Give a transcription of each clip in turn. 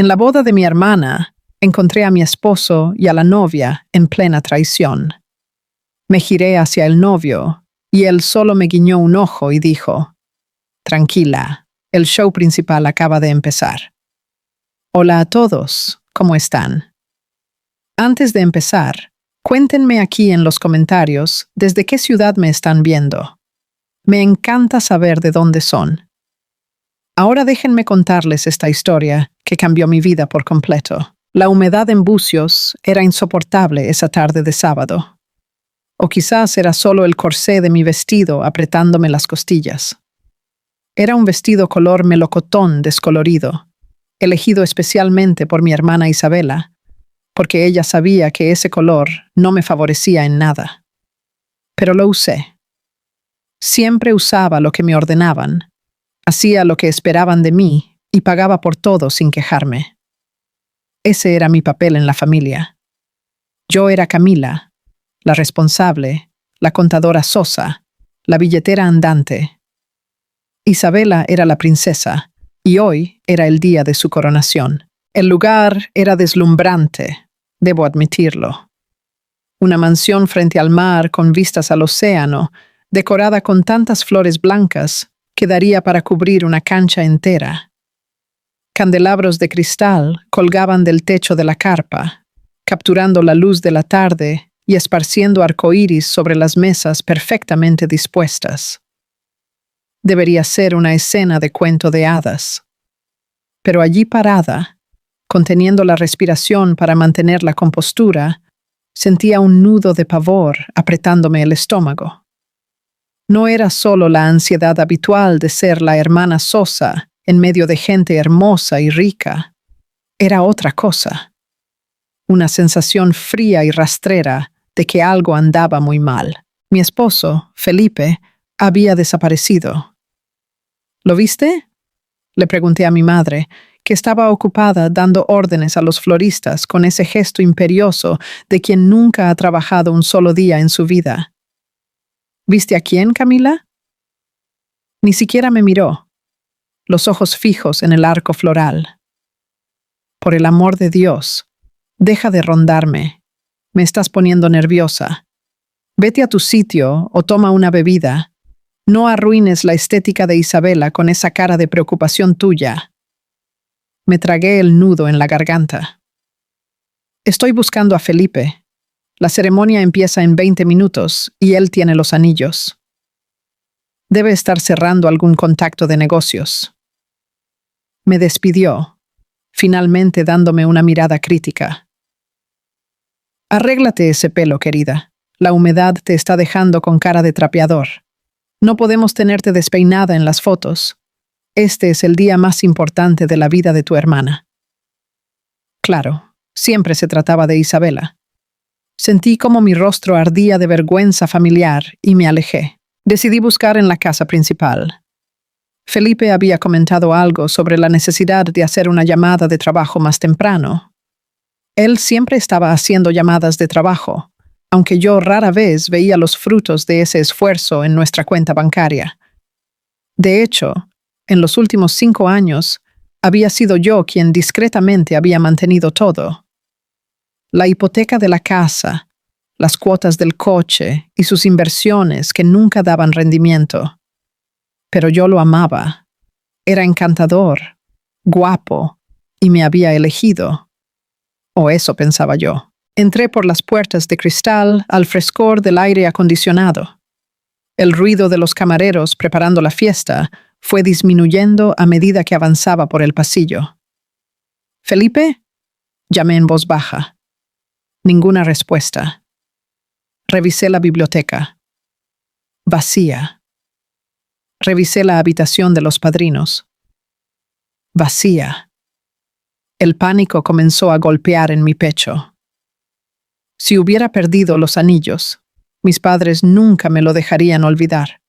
En la boda de mi hermana, encontré a mi esposo y a la novia en plena traición. Me giré hacia el novio y él solo me guiñó un ojo y dijo: «Tranquila, el show principal acaba de empezar». Hola a todos, ¿cómo están? Antes de empezar, cuéntenme aquí en los comentarios desde qué ciudad me están viendo. Me encanta saber de dónde son. Ahora déjenme contarles esta historia que cambió mi vida por completo. La humedad en Bucios era insoportable esa tarde de sábado. O quizás era solo el corsé de mi vestido apretándome las costillas. Era un vestido color melocotón descolorido, elegido especialmente por mi hermana Isabela, porque ella sabía que ese color no me favorecía en nada. Pero lo usé. Siempre usaba lo que me ordenaban, hacía lo que esperaban de mí y pagaba por todo sin quejarme. Ese era mi papel en la familia. Yo era Camila, la responsable, la contadora sosa, la billetera andante. Isabela era la princesa, y hoy era el día de su coronación. El lugar era deslumbrante, debo admitirlo. Una mansión frente al mar con vistas al océano, decorada con tantas flores blancas que daría para cubrir una cancha entera. Candelabros de cristal colgaban del techo de la carpa, capturando la luz de la tarde y esparciendo arcoíris sobre las mesas perfectamente dispuestas. Debería ser una escena de cuento de hadas. Pero allí parada, conteniendo la respiración para mantener la compostura, sentía un nudo de pavor apretándome el estómago. No era solo la ansiedad habitual de ser la hermana sosa en medio de gente hermosa y rica. Era otra cosa. Una sensación fría y rastrera de que algo andaba muy mal. Mi esposo, Felipe, había desaparecido. ¿Lo viste?, le pregunté a mi madre, que estaba ocupada dando órdenes a los floristas con ese gesto imperioso de quien nunca ha trabajado un solo día en su vida. ¿Viste a quién, Camila? Ni siquiera me miró, los ojos fijos en el arco floral. Por el amor de Dios, deja de rondarme. Me estás poniendo nerviosa. Vete a tu sitio o toma una bebida. No arruines la estética de Isabela con esa cara de preocupación tuya. Me tragué el nudo en la garganta. Estoy buscando a Felipe. La ceremonia empieza en 20 minutos y él tiene los anillos. Debe estar cerrando algún contacto de negocios. Me despidió, finalmente dándome una mirada crítica. Arréglate ese pelo, querida. La humedad te está dejando con cara de trapeador. No podemos tenerte despeinada en las fotos. Este es el día más importante de la vida de tu hermana. Claro, siempre se trataba de Isabela. Sentí como mi rostro ardía de vergüenza familiar y me alejé. Decidí buscar en la casa principal. Felipe había comentado algo sobre la necesidad de hacer una llamada de trabajo más temprano. Él siempre estaba haciendo llamadas de trabajo, aunque yo rara vez veía los frutos de ese esfuerzo en nuestra cuenta bancaria. De hecho, en los últimos 5 años, había sido yo quien discretamente había mantenido todo. La hipoteca de la casa, las cuotas del coche y sus inversiones que nunca daban rendimiento. Pero yo lo amaba. Era encantador, guapo, y me había elegido. O eso pensaba yo. Entré por las puertas de cristal al frescor del aire acondicionado. El ruido de los camareros preparando la fiesta fue disminuyendo a medida que avanzaba por el pasillo. «¿Felipe?», llamé en voz baja. Ninguna respuesta. Revisé la biblioteca. Vacía. Revisé la habitación de los padrinos. Vacía. El pánico comenzó a golpear en mi pecho. Si hubiera perdido los anillos, mis padres nunca me lo dejarían olvidar.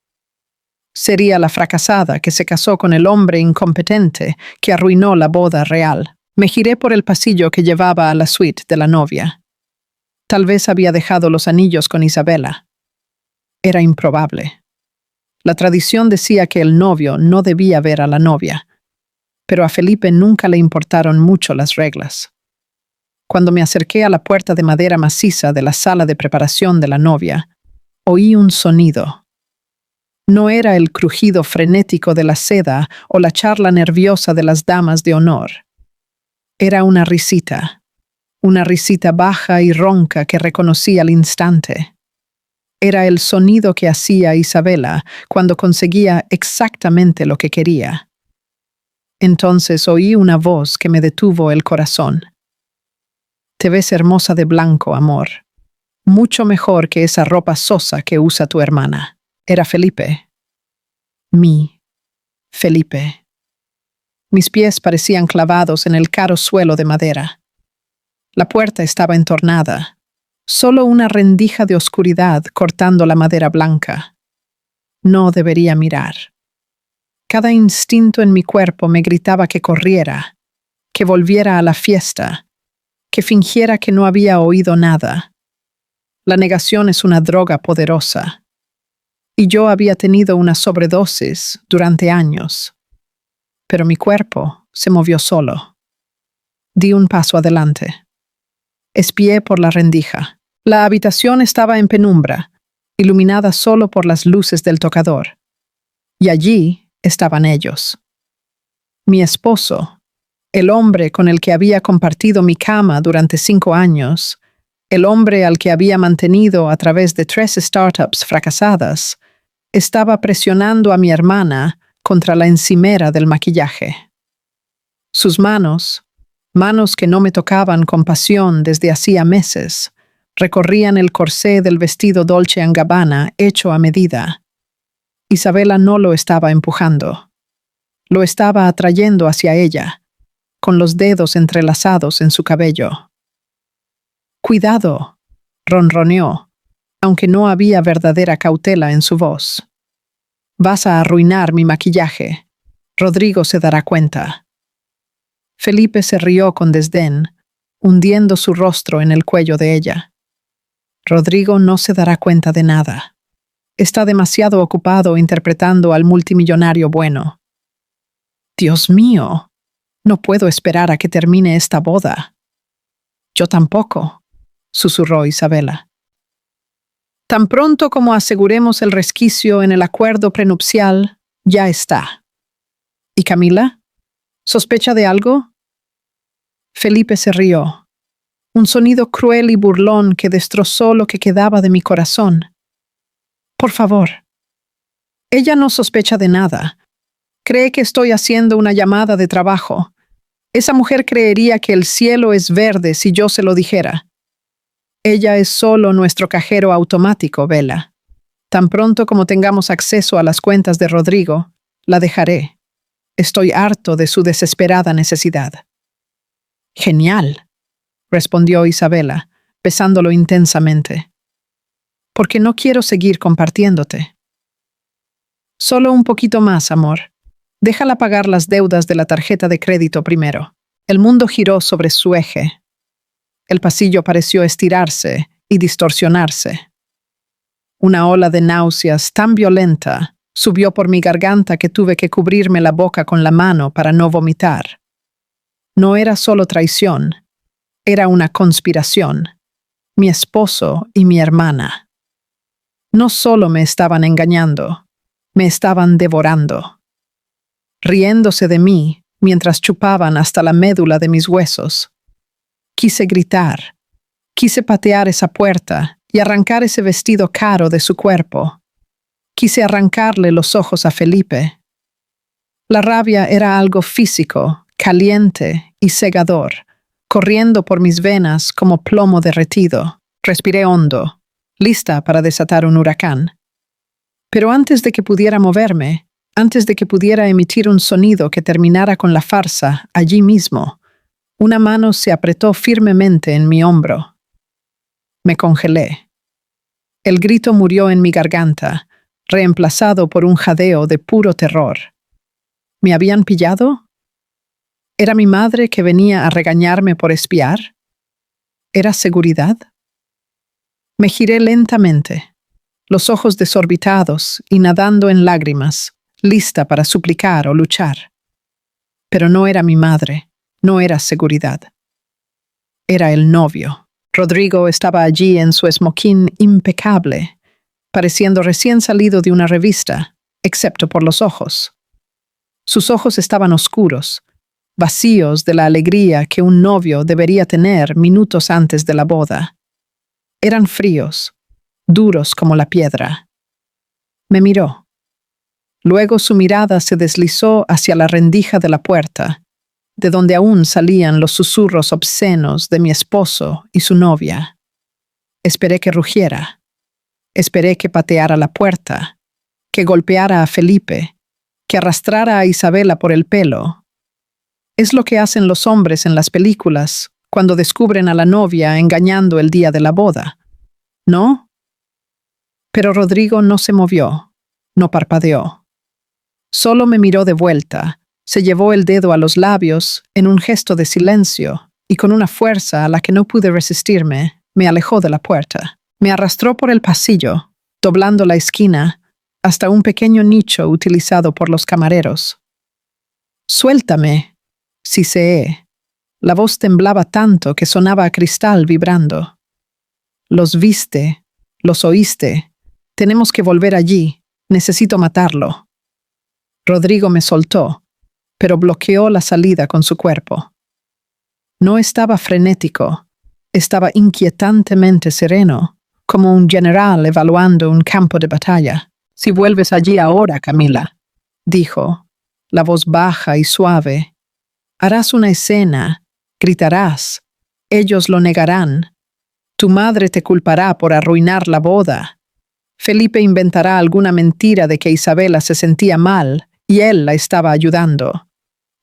Sería la fracasada que se casó con el hombre incompetente que arruinó la boda real. Me giré por el pasillo que llevaba a la suite de la novia. Tal vez había dejado los anillos con Isabela. Era improbable. La tradición decía que el novio no debía ver a la novia, pero a Felipe nunca le importaron mucho las reglas. Cuando me acerqué a la puerta de madera maciza de la sala de preparación de la novia, oí un sonido. No era el crujido frenético de la seda o la charla nerviosa de las damas de honor. Era una risita baja y ronca que reconocí al instante. Era el sonido que hacía Isabela cuando conseguía exactamente lo que quería. Entonces oí una voz que me detuvo el corazón. Te ves hermosa de blanco, amor. Mucho mejor que esa ropa sosa que usa tu hermana. Era Felipe. Felipe. Mis pies parecían clavados en el caro suelo de madera. La puerta estaba entornada. Solo una rendija de oscuridad cortando la madera blanca. No debería mirar. Cada instinto en mi cuerpo me gritaba que corriera, que volviera a la fiesta, que fingiera que no había oído nada. La negación es una droga poderosa. Y yo había tenido una sobredosis durante años. Pero mi cuerpo se movió solo. Di un paso adelante. Espié por la rendija. La habitación estaba en penumbra, iluminada solo por las luces del tocador. Y allí estaban ellos. Mi esposo, el hombre con el que había compartido mi cama durante 5 años, el hombre al que había mantenido a través de 3 startups fracasadas, estaba presionando a mi hermana contra la encimera del maquillaje. Sus manos que no me tocaban con pasión desde hacía meses, recorrían el corsé del vestido Dolce & Gabbana hecho a medida. Isabela no lo estaba empujando. Lo estaba atrayendo hacia ella, con los dedos entrelazados en su cabello. «Cuidado», ronroneó, aunque no había verdadera cautela en su voz. «Vas a arruinar mi maquillaje. Rodrigo se dará cuenta». Felipe se rió con desdén, hundiendo su rostro en el cuello de ella. Rodrigo no se dará cuenta de nada. Está demasiado ocupado interpretando al multimillonario bueno. Dios mío, no puedo esperar a que termine esta boda. Yo tampoco, susurró Isabela. Tan pronto como aseguremos el resquicio en el acuerdo prenupcial, ya está. ¿Y Camila? ¿Sospecha de algo? Felipe se rió. Un sonido cruel y burlón que destrozó lo que quedaba de mi corazón. Por favor. Ella no sospecha de nada. Cree que estoy haciendo una llamada de trabajo. Esa mujer creería que el cielo es verde si yo se lo dijera. Ella es solo nuestro cajero automático, Bella. Tan pronto como tengamos acceso a las cuentas de Rodrigo, la dejaré. Estoy harto de su desesperada necesidad. Genial, respondió Isabela, besándolo intensamente. Porque no quiero seguir compartiéndote. Solo un poquito más, amor. Déjala pagar las deudas de la tarjeta de crédito primero. El mundo giró sobre su eje. El pasillo pareció estirarse y distorsionarse. Una ola de náuseas tan violenta subió por mi garganta que tuve que cubrirme la boca con la mano para no vomitar. No era solo traición, era una conspiración. Mi esposo y mi hermana. No solo me estaban engañando, me estaban devorando. Riéndose de mí mientras chupaban hasta la médula de mis huesos. Quise gritar, quise patear esa puerta y arrancar ese vestido caro de su cuerpo. Quise arrancarle los ojos a Felipe. La rabia era algo físico, caliente y cegador, corriendo por mis venas como plomo derretido. Respiré hondo, lista para desatar un huracán. Pero antes de que pudiera moverme, antes de que pudiera emitir un sonido que terminara con la farsa allí mismo, una mano se apretó firmemente en mi hombro. Me congelé. El grito murió en mi garganta, reemplazado por un jadeo de puro terror. ¿Me habían pillado? ¿Era mi madre que venía a regañarme por espiar? ¿Era seguridad? Me giré lentamente, los ojos desorbitados y nadando en lágrimas, lista para suplicar o luchar. Pero no era mi madre, no era seguridad. Era el novio. Rodrigo estaba allí en su smoking impecable, pareciendo recién salido de una revista, excepto por los ojos. Sus ojos estaban oscuros, vacíos de la alegría que un novio debería tener minutos antes de la boda. Eran fríos, duros como la piedra. Me miró. Luego su mirada se deslizó hacia la rendija de la puerta, de donde aún salían los susurros obscenos de mi esposo y su novia. Esperé que rugiera. Esperé que pateara la puerta, que golpeara a Felipe, que arrastrara a Isabela por el pelo. Es lo que hacen los hombres en las películas cuando descubren a la novia engañando el día de la boda, ¿no? Pero Rodrigo no se movió, no parpadeó. Solo me miró de vuelta, se llevó el dedo a los labios en un gesto de silencio y con una fuerza a la que no pude resistirme, me alejó de la puerta. Me arrastró por el pasillo, doblando la esquina, hasta un pequeño nicho utilizado por los camareros. «Suéltame», siseé. La voz temblaba tanto que sonaba a cristal vibrando. «Los viste, los oíste. Tenemos que volver allí. Necesito matarlo». Rodrigo me soltó, pero bloqueó la salida con su cuerpo. No estaba frenético, estaba inquietantemente sereno, como un general evaluando un campo de batalla. «Si vuelves allí ahora, Camila», dijo, la voz baja y suave, «harás una escena, gritarás, ellos lo negarán. Tu madre te culpará por arruinar la boda. Felipe inventará alguna mentira de que Isabela se sentía mal y él la estaba ayudando.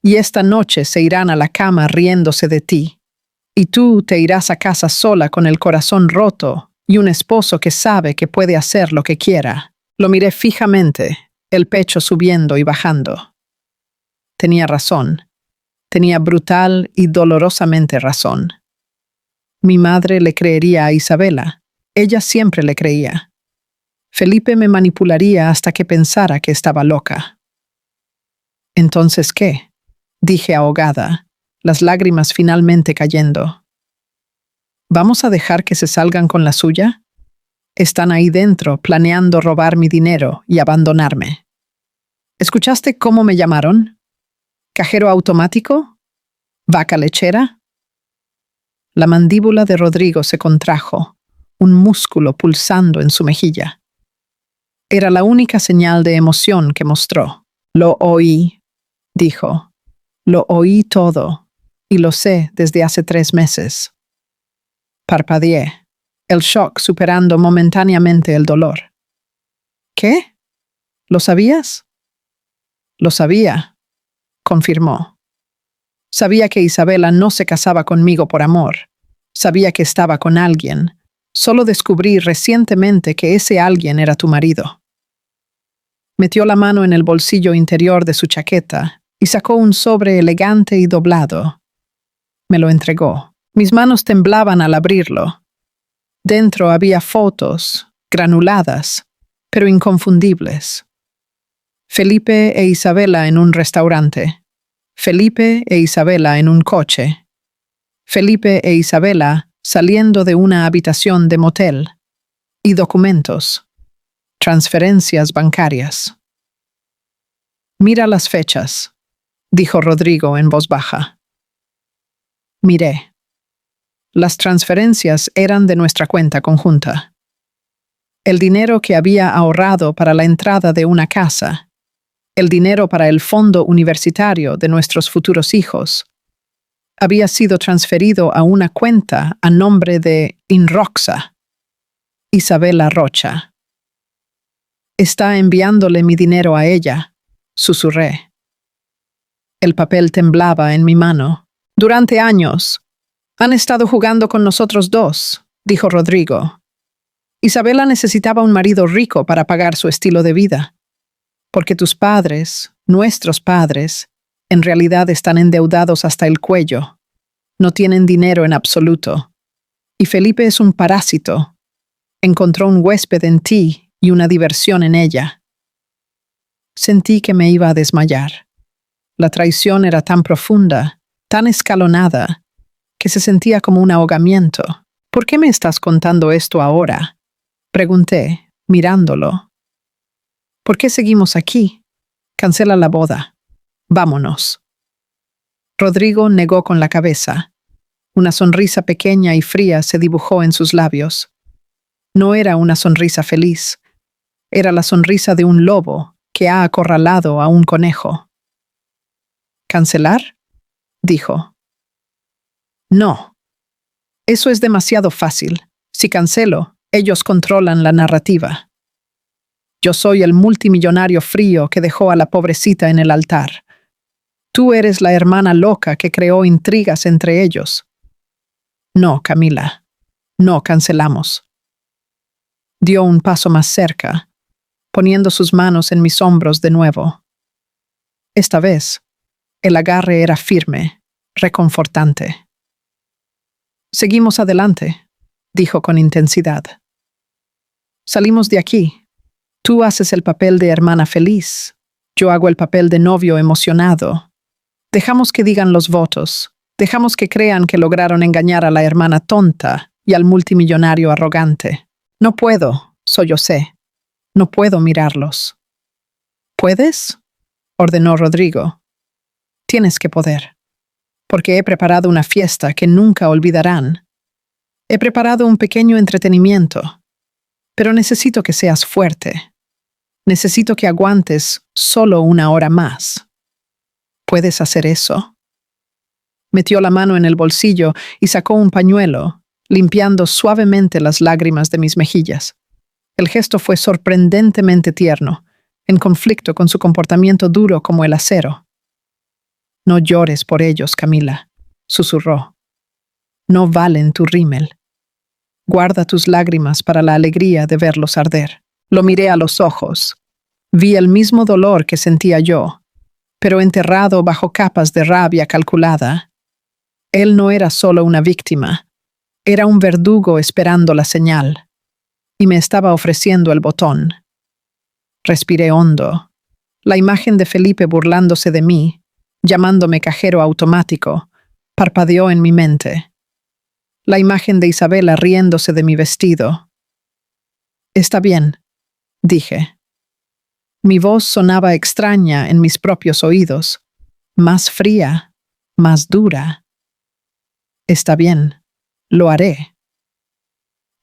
Y esta noche se irán a la cama riéndose de ti. Y tú te irás a casa sola con el corazón roto y un esposo que sabe que puede hacer lo que quiera». Lo miré fijamente, el pecho subiendo y bajando. Tenía razón. Tenía brutal y dolorosamente razón. Mi madre le creería a Isabela. Ella siempre le creía. Felipe me manipularía hasta que pensara que estaba loca. «¿Entonces qué?», dije ahogada, las lágrimas finalmente cayendo. «¿Vamos a dejar que se salgan con la suya? Están ahí dentro planeando robar mi dinero y abandonarme. ¿Escuchaste cómo me llamaron? ¿Cajero automático? ¿Vaca lechera?» La mandíbula de Rodrigo se contrajo, un músculo pulsando en su mejilla. Era la única señal de emoción que mostró. «Lo oí», dijo. «Lo oí todo, y lo sé desde hace 3 meses». Parpadeé, el shock superando momentáneamente el dolor. «¿Qué? ¿Lo sabías?» «Lo sabía», confirmó. «Sabía que Isabela no se casaba conmigo por amor. Sabía que estaba con alguien. Solo descubrí recientemente que ese alguien era tu marido». Metió la mano en el bolsillo interior de su chaqueta y sacó un sobre elegante y doblado. Me lo entregó. Mis manos temblaban al abrirlo. Dentro había fotos, granuladas, pero inconfundibles. Felipe e Isabela en un restaurante. Felipe e Isabela en un coche. Felipe e Isabela saliendo de una habitación de motel. Y documentos. Transferencias bancarias. «Mira las fechas», dijo Rodrigo en voz baja. Miré. Las transferencias eran de nuestra cuenta conjunta. El dinero que había ahorrado para la entrada de una casa, el dinero para el fondo universitario de nuestros futuros hijos, había sido transferido a una cuenta a nombre de Inroxa, Isabela Rocha. «Está enviándole mi dinero a ella», susurré. El papel temblaba en mi mano. «Durante años han estado jugando con nosotros dos», dijo Rodrigo. «Isabela necesitaba un marido rico para pagar su estilo de vida. Porque tus padres, nuestros padres, en realidad están endeudados hasta el cuello. No tienen dinero en absoluto. Y Felipe es un parásito. Encontró un huésped en ti y una diversión en ella». Sentí que me iba a desmayar. La traición era tan profunda, tan escalonada, que se sentía como un ahogamiento. ¿Por qué me estás contando esto ahora?, pregunté, mirándolo. ¿Por qué seguimos aquí? Cancela la boda. Vámonos. Rodrigo negó con la cabeza. Una sonrisa pequeña y fría se dibujó en sus labios. No era una sonrisa feliz. Era la sonrisa de un lobo que ha acorralado a un conejo. ¿Cancelar?, dijo. No. Eso es demasiado fácil. Si cancelo, ellos controlan la narrativa. Yo soy el multimillonario frío que dejó a la pobrecita en el altar. Tú eres la hermana loca que creó intrigas entre ellos. No, Camila. No cancelamos. Dio un paso más cerca, poniendo sus manos en mis hombros de nuevo. Esta vez, el agarre era firme, reconfortante. Seguimos adelante, dijo con intensidad. Salimos de aquí. Tú haces el papel de hermana feliz. Yo hago el papel de novio emocionado. Dejamos que digan los votos. Dejamos que crean que lograron engañar a la hermana tonta y al multimillonario arrogante. No puedo, sollocé. No puedo mirarlos. ¿Puedes?, ordenó Rodrigo. Tienes que poder. Porque he preparado una fiesta que nunca olvidarán. He preparado un pequeño entretenimiento. Pero necesito que seas fuerte. Necesito que aguantes solo 1 hora más. ¿Puedes hacer eso? Metió la mano en el bolsillo y sacó un pañuelo, limpiando suavemente las lágrimas de mis mejillas. El gesto fue sorprendentemente tierno, en conflicto con su comportamiento duro como el acero. No llores por ellos, Camila, susurró. No valen tu rímel. Guarda tus lágrimas para la alegría de verlos arder. Lo miré a los ojos. Vi el mismo dolor que sentía yo, pero enterrado bajo capas de rabia calculada. Él no era solo una víctima, era un verdugo esperando la señal, y me estaba ofreciendo el botón. Respiré hondo. La imagen de Felipe burlándose de mí, llamándome cajero automático, parpadeó en mi mente. La imagen de Isabela riéndose de mi vestido. Está bien, dije. Mi voz sonaba extraña en mis propios oídos, más fría, más dura. Está bien, lo haré.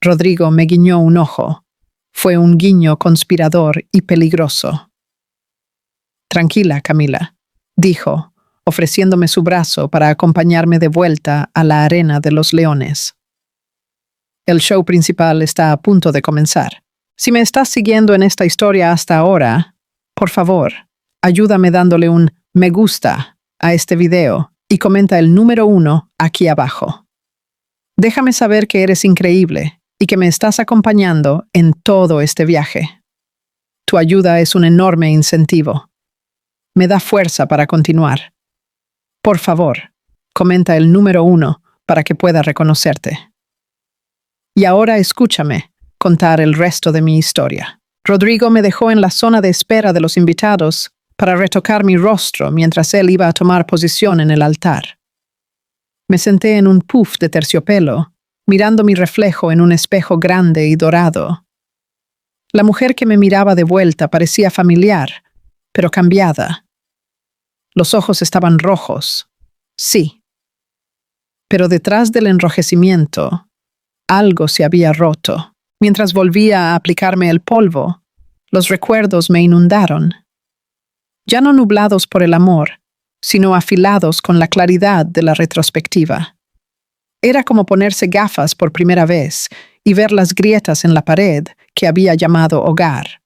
Rodrigo me guiñó un ojo. Fue un guiño conspirador y peligroso. Tranquila, Camila, dijo, ofreciéndome su brazo para acompañarme de vuelta a la arena de los leones. El show principal está a punto de comenzar. Si me estás siguiendo en esta historia hasta ahora, por favor, ayúdame dándole un me gusta a este video y comenta el número 1 aquí abajo. Déjame saber que eres increíble y que me estás acompañando en todo este viaje. Tu ayuda es un enorme incentivo. Me da fuerza para continuar. Por favor, comenta el número 1 para que pueda reconocerte. Y ahora escúchame contar el resto de mi historia. Rodrigo me dejó en la zona de espera de los invitados para retocar mi rostro mientras él iba a tomar posición en el altar. Me senté en un puff de terciopelo, mirando mi reflejo en un espejo grande y dorado. La mujer que me miraba de vuelta parecía familiar, pero cambiada. Los ojos estaban rojos, sí. Pero detrás del enrojecimiento, algo se había roto. Mientras volvía a aplicarme el polvo, los recuerdos me inundaron. Ya no nublados por el amor, sino afilados con la claridad de la retrospectiva. Era como ponerse gafas por primera vez y ver las grietas en la pared que había llamado hogar.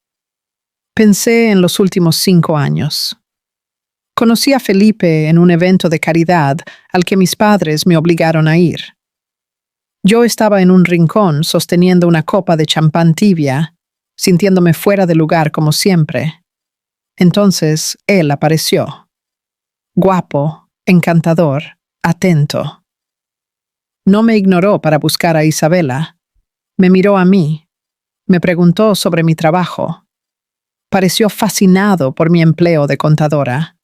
Pensé en los últimos 5 años. Conocí a Felipe en un evento de caridad al que mis padres me obligaron a ir. Yo estaba en un rincón sosteniendo una copa de champán tibia, sintiéndome fuera de lugar como siempre. Entonces él apareció. Guapo, encantador, atento. No me ignoró para buscar a Isabela. Me miró a mí. Me preguntó sobre mi trabajo. Pareció fascinado por mi empleo de contadora.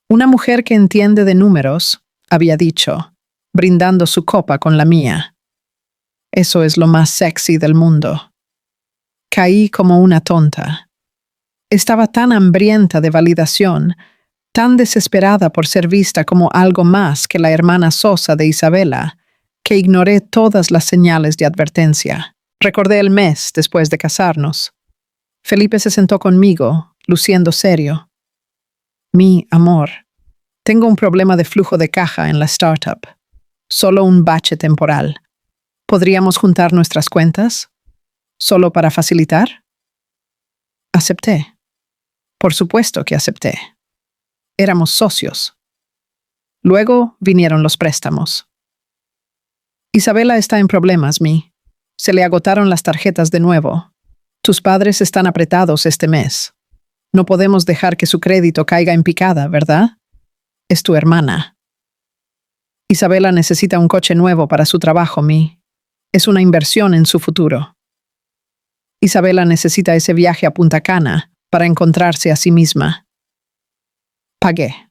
Una mujer que entiende de números, había dicho, brindando su copa con la mía. Eso es lo más sexy del mundo. Caí como una tonta. Estaba tan hambrienta de validación, tan desesperada por ser vista como algo más que la hermana sosa de Isabela, que ignoré todas las señales de advertencia. Recordé el mes después de casarnos. Felipe se sentó conmigo, luciendo serio. Mi amor, tengo un problema de flujo de caja en la startup. Solo un bache temporal. ¿Podríamos juntar nuestras cuentas? ¿Solo para facilitar? Acepté. Por supuesto que acepté. Éramos socios. Luego vinieron los préstamos. Isabela está en problemas, Mi. Se le agotaron las tarjetas de nuevo. Tus padres están apretados este mes. No podemos dejar que su crédito caiga en picada, ¿verdad? Es tu hermana. Isabela necesita un coche nuevo para su trabajo, Mi. Es una inversión en su futuro. Isabela necesita ese viaje a Punta Cana para encontrarse a sí misma. Pagué.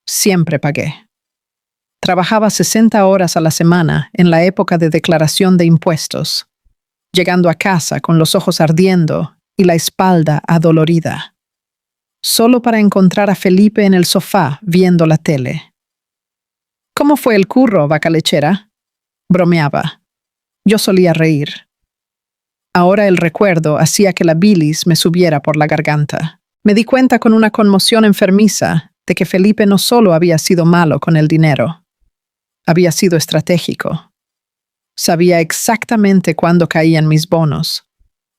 Siempre pagué. Trabajaba 60 horas a la semana en la época de declaración de impuestos, llegando a casa con los ojos ardiendo y la espalda adolorida, solo para encontrar a Felipe en el sofá viendo la tele. ¿Cómo fue el curro, vaca lechera? Bromeaba. Yo solía reír. Ahora el recuerdo hacía que la bilis me subiera por la garganta. Me di cuenta con una conmoción enfermiza de que Felipe no solo había sido malo con el dinero, había sido estratégico. Sabía exactamente cuándo caían mis bonos.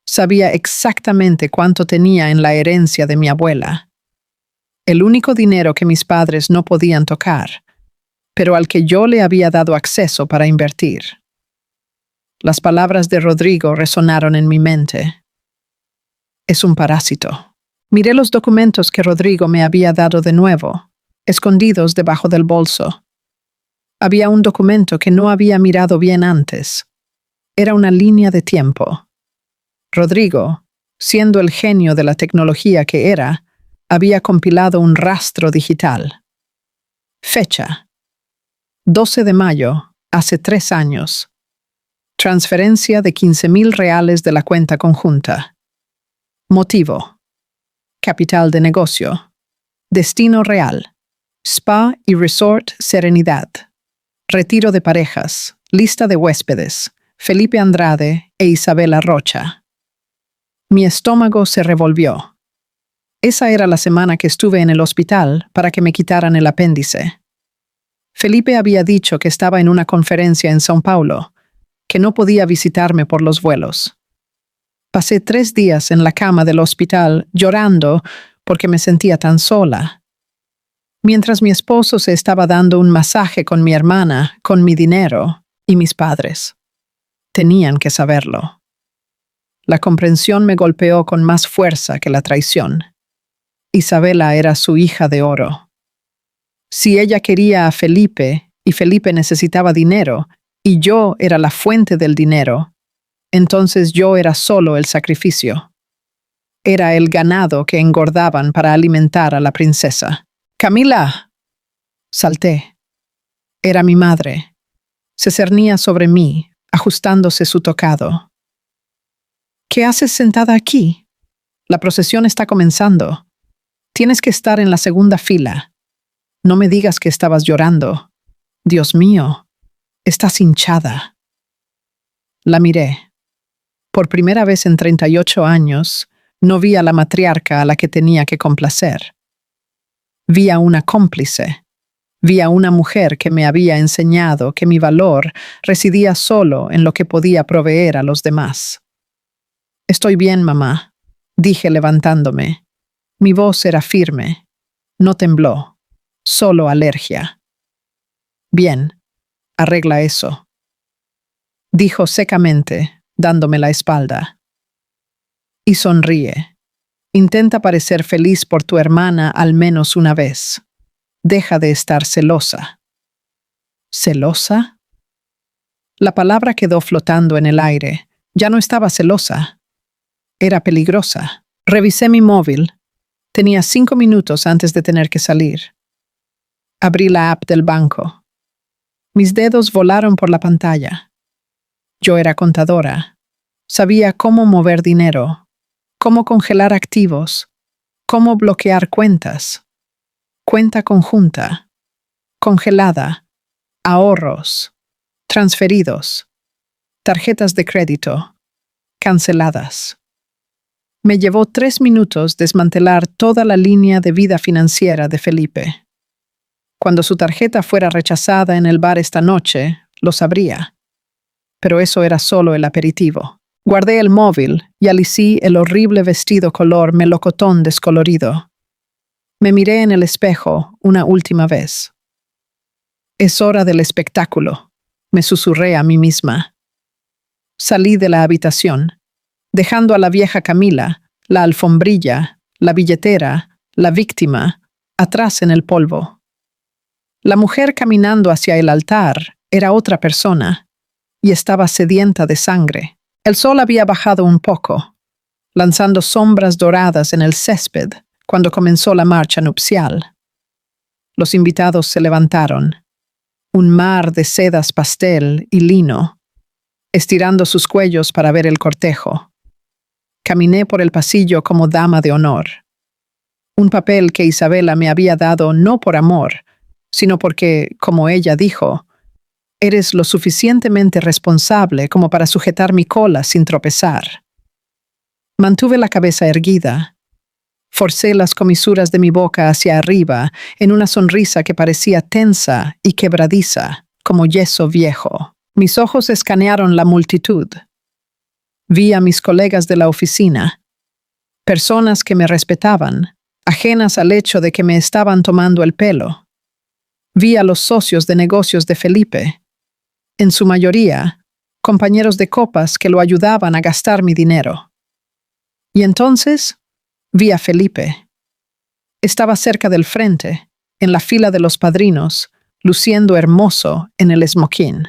Sabía exactamente cuánto tenía en la herencia de mi abuela. El único dinero que mis padres no podían tocar, pero al que yo le había dado acceso para invertir. Las palabras de Rodrigo resonaron en mi mente. Es un parásito. Miré los documentos que Rodrigo me había dado de nuevo, escondidos debajo del bolso. Había un documento que no había mirado bien antes. Era una línea de tiempo. Rodrigo, siendo el genio de la tecnología que era, había compilado un rastro digital. Fecha: 12 de mayo, hace 3 años. Transferencia de 15,000 reales de la cuenta conjunta. Motivo: capital de negocio. Destino real: Spa y Resort Serenidad. Retiro de parejas. Lista de huéspedes: Felipe Andrade e Isabela Rocha. Mi estómago se revolvió. Esa era la semana que estuve en el hospital para que me quitaran el apéndice. Felipe había dicho que estaba en una conferencia en São Paulo, que no podía visitarme por los vuelos. Pasé 3 días en la cama del hospital llorando porque me sentía tan sola. Mientras mi esposo se estaba dando un masaje con mi hermana, con mi dinero y mis padres. Tenían que saberlo. La comprensión me golpeó con más fuerza que la traición. Isabela era su hija de oro. Si ella quería a Felipe y Felipe necesitaba dinero y yo era la fuente del dinero, entonces yo era solo el sacrificio. Era el ganado que engordaban para alimentar a la princesa. ¡Camila! Salté. Era mi madre. Se cernía sobre mí, ajustándose su tocado. ¿Qué haces sentada aquí? La procesión está comenzando. Tienes que estar en la segunda fila. No me digas que estabas llorando. Dios mío, estás hinchada. La miré. Por primera vez en 38 años, no vi a la matriarca a la que tenía que complacer. Vi a una cómplice. Vi a una mujer que me había enseñado que mi valor residía solo en lo que podía proveer a los demás. Estoy bien, mamá, dije levantándome. Mi voz era firme. No tembló. Solo alergia. Bien, arregla eso, dijo secamente, dándome la espalda. Y sonríe. Intenta parecer feliz por tu hermana al menos una vez. Deja de estar celosa. ¿Celosa? La palabra quedó flotando en el aire. Ya no estaba celosa. Era peligrosa. Revisé mi móvil. Tenía 5 minutos antes de tener que salir. Abrí la app del banco. Mis dedos volaron por la pantalla. Yo era contadora. Sabía cómo mover dinero, cómo congelar activos, cómo bloquear cuentas. Cuenta conjunta, congelada, ahorros, transferidos, tarjetas de crédito, canceladas. Me llevó 3 minutos desmantelar toda la línea de vida financiera de Felipe. Cuando su tarjeta fuera rechazada en el bar esta noche, lo sabría. Pero eso era solo el aperitivo. Guardé el móvil y alisí el horrible vestido color melocotón descolorido. Me miré en el espejo una última vez. Es hora del espectáculo, me susurré a mí misma. Salí de la habitación, dejando a la vieja Camila, la alfombrilla, la billetera, la víctima, atrás en el polvo. La mujer caminando hacia el altar era otra persona, y estaba sedienta de sangre. El sol había bajado un poco, lanzando sombras doradas en el césped cuando comenzó la marcha nupcial. Los invitados se levantaron, un mar de sedas pastel y lino, estirando sus cuellos para ver el cortejo. Caminé por el pasillo como dama de honor. Un papel que Isabela me había dado no por amor, sino porque, como ella dijo, eres lo suficientemente responsable como para sujetar mi cola sin tropezar. Mantuve la cabeza erguida. Forcé las comisuras de mi boca hacia arriba en una sonrisa que parecía tensa y quebradiza, como yeso viejo. Mis ojos escanearon la multitud. Vi a mis colegas de la oficina, personas que me respetaban, ajenas al hecho de que me estaban tomando el pelo. Vi a los socios de negocios de Felipe, en su mayoría, compañeros de copas que lo ayudaban a gastar mi dinero. Y entonces vi a Felipe. Estaba cerca del frente, en la fila de los padrinos, luciendo hermoso en el esmoquín.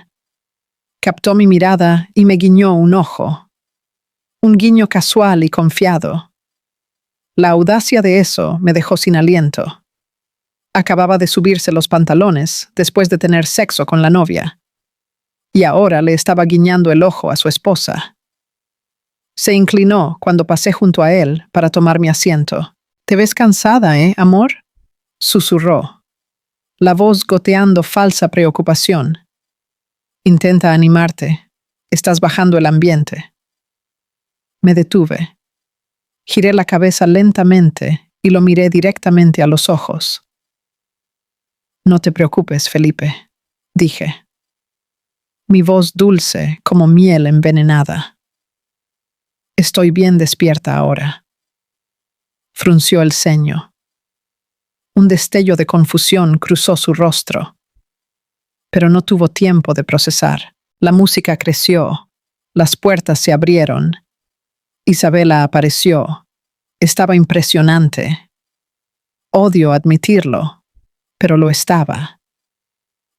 Captó mi mirada y me guiñó un ojo. Un guiño casual y confiado. La audacia de eso me dejó sin aliento. Acababa de subirse los pantalones después de tener sexo con la novia. Y ahora le estaba guiñando el ojo a su esposa. Se inclinó cuando pasé junto a él para tomar mi asiento. «¿Te ves cansada, amor?», susurró, la voz goteando falsa preocupación. «Intenta animarte. Estás bajando el ambiente». Me detuve. Giré la cabeza lentamente y lo miré directamente a los ojos. «No te preocupes, Felipe», dije. Mi voz dulce como miel envenenada. «Estoy bien despierta ahora». Frunció el ceño. Un destello de confusión cruzó su rostro. Pero no tuvo tiempo de procesar. La música creció. Las puertas se abrieron. Isabela apareció. Estaba impresionante. Odio admitirlo, pero lo estaba.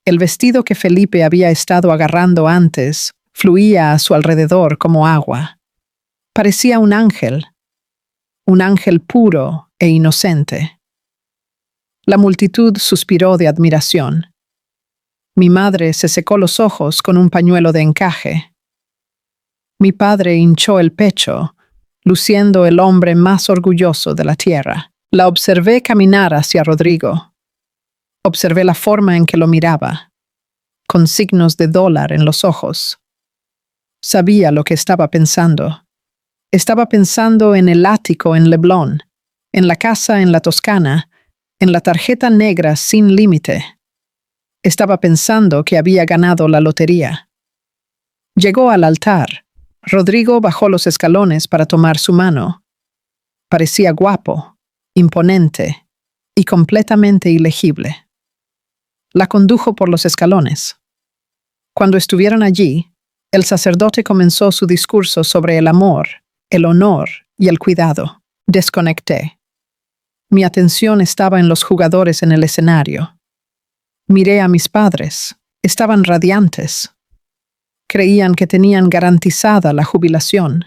El vestido que Felipe había estado agarrando antes fluía a su alrededor como agua. Parecía un ángel puro e inocente. La multitud suspiró de admiración. Mi madre se secó los ojos con un pañuelo de encaje. Mi padre hinchó el pecho, luciendo el hombre más orgulloso de la tierra. La observé caminar hacia Rodrigo. Observé la forma en que lo miraba, con signos de dólar en los ojos. Sabía lo que estaba pensando. Estaba pensando en el ático en Leblon, en la casa en la Toscana, en la tarjeta negra sin límite. Estaba pensando que había ganado la lotería. Llegó al altar. Rodrigo bajó los escalones para tomar su mano. Parecía guapo, imponente y completamente ilegible. La condujo por los escalones. Cuando estuvieron allí, el sacerdote comenzó su discurso sobre el amor, el honor y el cuidado. Desconecté. Mi atención estaba en los jugadores en el escenario. Miré a mis padres. Estaban radiantes. Creían que tenían garantizada la jubilación.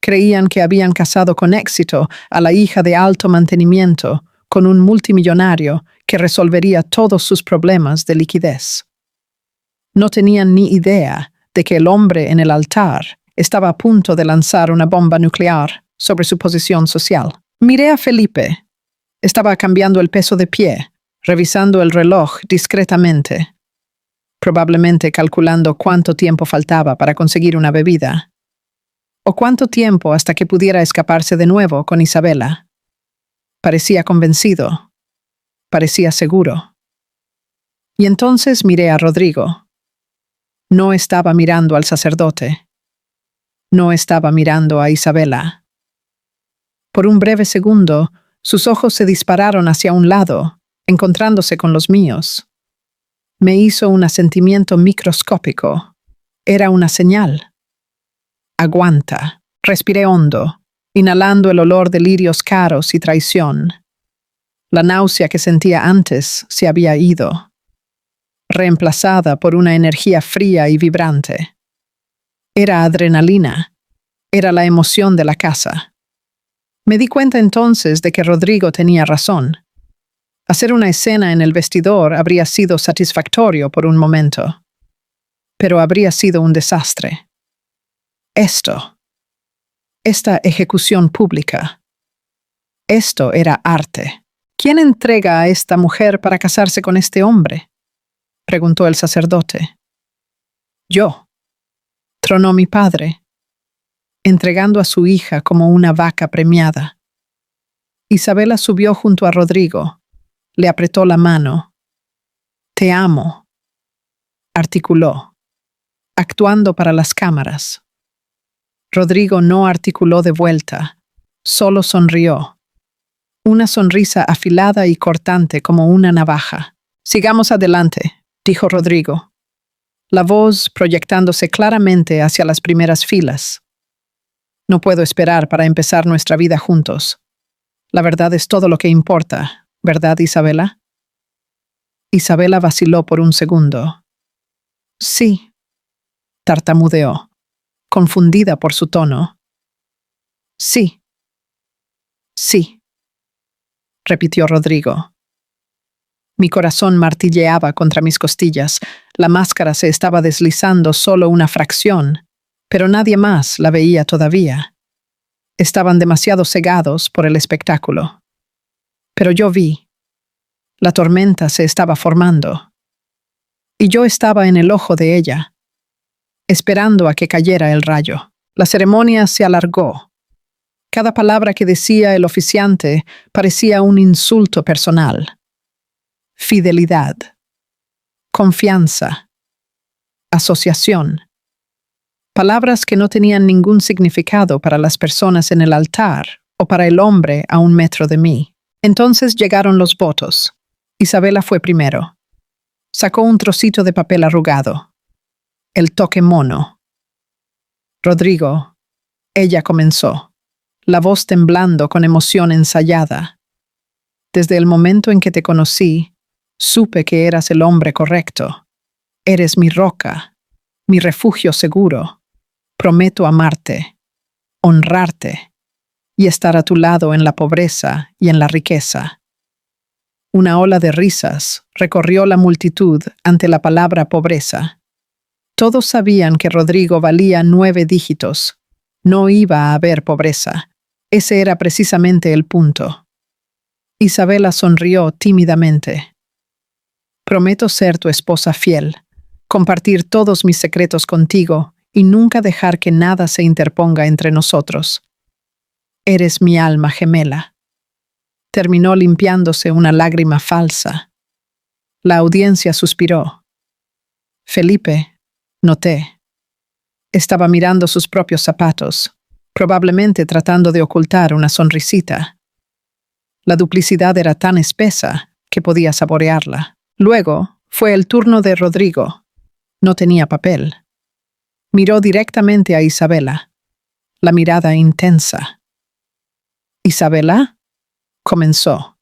Creían que habían casado con éxito a la hija de alto mantenimiento con un multimillonario que resolvería todos sus problemas de liquidez. No tenían ni idea de que el hombre en el altar estaba a punto de lanzar una bomba nuclear sobre su posición social. Miré a Felipe. Estaba cambiando el peso de pie, revisando el reloj discretamente, probablemente calculando cuánto tiempo faltaba para conseguir una bebida, o cuánto tiempo hasta que pudiera escaparse de nuevo con Isabela. Parecía convencido, parecía seguro. Y entonces miré a Rodrigo. No estaba mirando al sacerdote. No estaba mirando a Isabela. Por un breve segundo, sus ojos se dispararon hacia un lado, encontrándose con los míos. Me hizo un asentimiento microscópico. Era una señal. Aguanta. Respiré hondo, inhalando el olor de lirios caros y traición. La náusea que sentía antes se había ido, reemplazada por una energía fría y vibrante. Era adrenalina. Era la emoción de la casa. Me di cuenta entonces de que Rodrigo tenía razón. Hacer una escena en el vestidor habría sido satisfactorio por un momento, pero habría sido un desastre. Esta ejecución pública, esto era arte. ¿Quién entrega a esta mujer para casarse con este hombre?, preguntó el sacerdote. Yo, tronó mi padre, entregando a su hija como una vaca premiada. Isabela subió junto a Rodrigo, le apretó la mano. Te amo, articuló, actuando para las cámaras. Rodrigo no articuló de vuelta, solo sonrió. Una sonrisa afilada y cortante como una navaja. Sigamos adelante, dijo Rodrigo, la voz proyectándose claramente hacia las primeras filas. No puedo esperar para empezar nuestra vida juntos. La verdad es todo lo que importa, ¿verdad, Isabela? Isabela vaciló por un segundo. Sí, tartamudeó, confundida por su tono. Sí, repitió Rodrigo. Mi corazón martilleaba contra mis costillas. La máscara se estaba deslizando solo una fracción, pero nadie más la veía todavía. Estaban demasiado cegados por el espectáculo. Pero yo vi. La tormenta se estaba formando. Y yo estaba en el ojo de ella, esperando a que cayera el rayo. La ceremonia se alargó. Cada palabra que decía el oficiante parecía un insulto personal. Fidelidad, confianza, asociación. Palabras que no tenían ningún significado para las personas en el altar o para el hombre a 1 metro de mí. Entonces llegaron los votos. Isabela fue primero. Sacó un trocito de papel arrugado. El toque mono. Rodrigo, ella comenzó, la voz temblando con emoción ensayada. Desde el momento en que te conocí, supe que eras el hombre correcto. Eres mi roca, mi refugio seguro. Prometo amarte, honrarte y estar a tu lado en la pobreza y en la riqueza. Una ola de risas recorrió la multitud ante la palabra pobreza. Todos sabían que Rodrigo valía 9 dígitos. No iba a haber pobreza. Ese era precisamente el punto. Isabela sonrió tímidamente. Prometo ser tu esposa fiel, compartir todos mis secretos contigo y nunca dejar que nada se interponga entre nosotros. Eres mi alma gemela. Terminó limpiándose una lágrima falsa. La audiencia suspiró. Felipe, noté. Estaba mirando sus propios zapatos, probablemente tratando de ocultar una sonrisita. La duplicidad era tan espesa que podía saborearla. Luego fue el turno de Rodrigo. No tenía papel. Miró directamente a Isabela, la mirada intensa. ¿Isabela? Comenzó.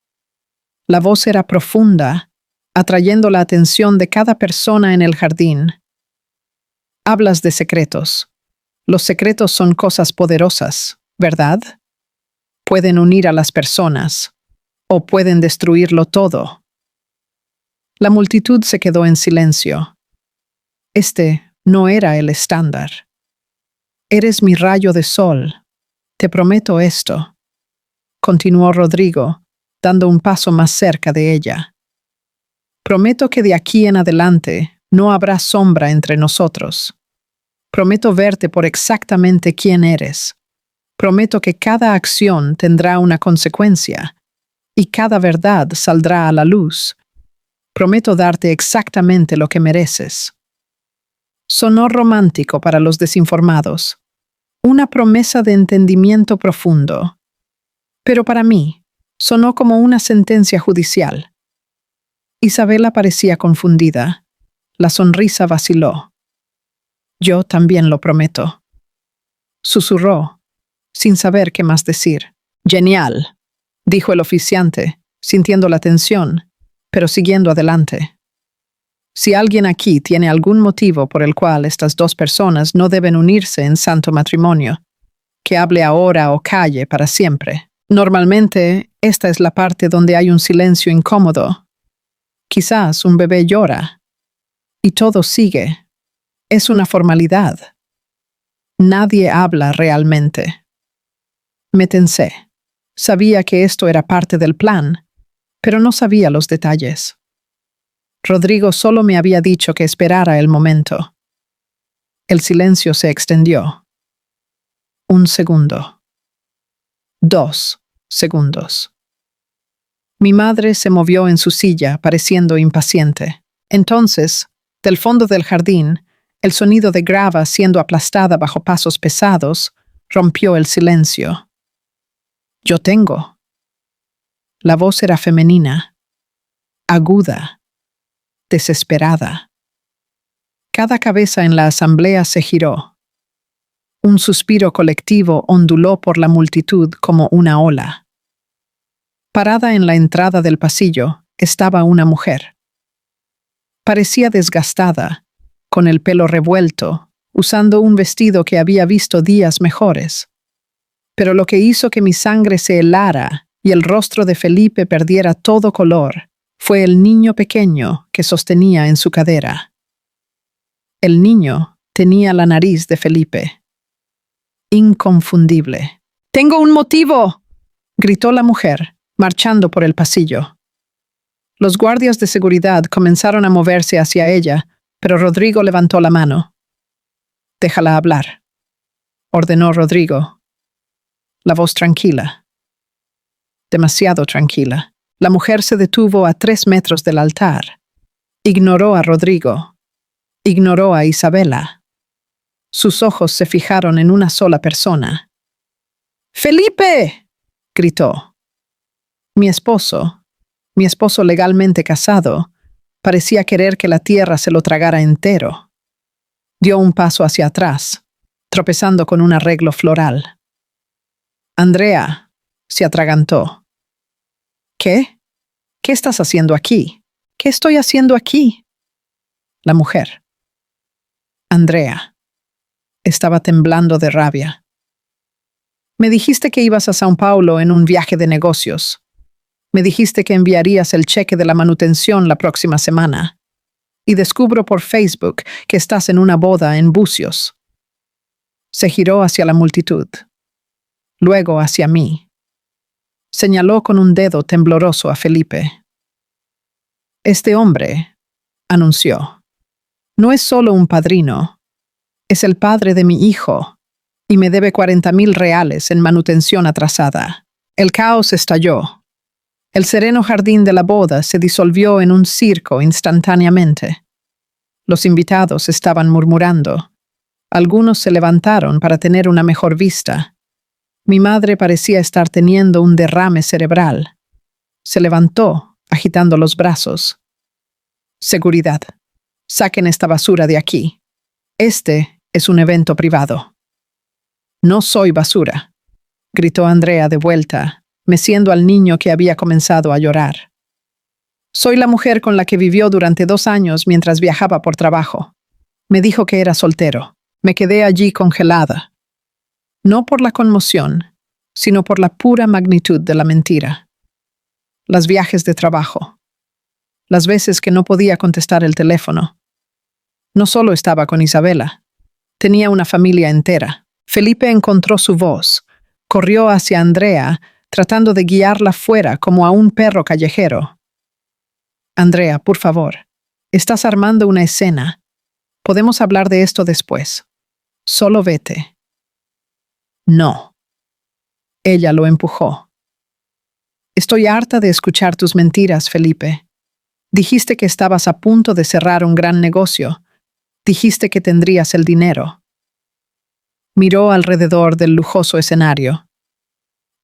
La voz era profunda, atrayendo la atención de cada persona en el jardín. Hablas de secretos. Los secretos son cosas poderosas, ¿verdad? Pueden unir a las personas, o pueden destruirlo todo. La multitud se quedó en silencio. Este no era el estándar. Eres mi rayo de sol. Te prometo esto, continuó Rodrigo, dando un paso más cerca de ella. Prometo que de aquí en adelante no habrá sombra entre nosotros. Prometo verte por exactamente quién eres. Prometo que cada acción tendrá una consecuencia y cada verdad saldrá a la luz. Prometo darte exactamente lo que mereces. Sonó romántico para los desinformados, una promesa de entendimiento profundo. Pero para mí, sonó como una sentencia judicial. Isabela parecía confundida. La sonrisa vaciló. Yo también lo prometo. Susurró, sin saber qué más decir. Genial, dijo el oficiante, sintiendo la tensión, pero siguiendo adelante. Si alguien aquí tiene algún motivo por el cual estas dos personas no deben unirse en santo matrimonio, que hable ahora o calle para siempre. Normalmente, esta es la parte donde hay un silencio incómodo. Quizás un bebé llora. Y todo sigue. Es una formalidad. Nadie habla realmente. Me tensé. Sabía que esto era parte del plan, pero no sabía los detalles. Rodrigo solo me había dicho que esperara el momento. El silencio se extendió. 1 segundo. 2 segundos. Mi madre se movió en su silla, pareciendo impaciente. Entonces, del fondo del jardín, el sonido de grava siendo aplastada bajo pasos pesados rompió el silencio. Yo tengo. La voz era femenina, aguda, desesperada. Cada cabeza en la asamblea se giró. Un suspiro colectivo onduló por la multitud como una ola. Parada en la entrada del pasillo estaba una mujer. Parecía desgastada, con el pelo revuelto, usando un vestido que había visto días mejores. Pero lo que hizo que mi sangre se helara y el rostro de Felipe perdiera todo color fue el niño pequeño que sostenía en su cadera. El niño tenía la nariz de Felipe. Inconfundible. «¡Tengo un motivo!», gritó la mujer, marchando por el pasillo. Los guardias de seguridad comenzaron a moverse hacia ella, pero Rodrigo levantó la mano. «Déjala hablar», ordenó Rodrigo. La voz tranquila. Demasiado tranquila. La mujer se detuvo a 3 metros del altar. Ignoró a Rodrigo. Ignoró a Isabela. Sus ojos se fijaron en una sola persona. «¡Felipe!», gritó. Mi esposo legalmente casado, parecía querer que la tierra se lo tragara entero. Dio un paso hacia atrás, tropezando con un arreglo floral. Andrea se atragantó. «¿Qué? ¿Qué estás haciendo aquí? ¿Qué estoy haciendo aquí?». La mujer. Andrea. Estaba temblando de rabia. «Me dijiste que ibas a São Paulo en un viaje de negocios. Me dijiste que enviarías el cheque de la manutención la próxima semana. Y descubro por Facebook que estás en una boda en Bucios». Se giró hacia la multitud. Luego hacia mí. Señaló con un dedo tembloroso a Felipe. «Este hombre», anunció, «no es solo un padrino. Es el padre de mi hijo, y me debe 40,000 reales en manutención atrasada». El caos estalló. El sereno jardín de la boda se disolvió en un circo instantáneamente. Los invitados estaban murmurando. Algunos se levantaron para tener una mejor vista. Mi madre parecía estar teniendo un derrame cerebral. Se levantó, agitando los brazos. «Seguridad. Saquen esta basura de aquí. Este es un evento privado». «No soy basura», gritó Andrea de vuelta, meciendo al niño que había comenzado a llorar. «Soy la mujer con la que vivió durante 2 años mientras viajaba por trabajo. Me dijo que era soltero. Me quedé allí congelada. No por la conmoción, sino por la pura magnitud de la mentira. Los viajes de trabajo. las veces que no podía contestar el teléfono. No solo estaba con Isabela, tenía una familia entera. Felipe encontró su voz, corrió hacia Andrea, tratando de guiarla fuera como a un perro callejero. Andrea, por favor, estás armando una escena. Podemos hablar de esto después. Solo vete. No. Ella lo empujó. Estoy harta de escuchar tus mentiras, Felipe. Dijiste que estabas a punto de cerrar un gran negocio. Dijiste que tendrías el dinero. Miró alrededor del lujoso escenario.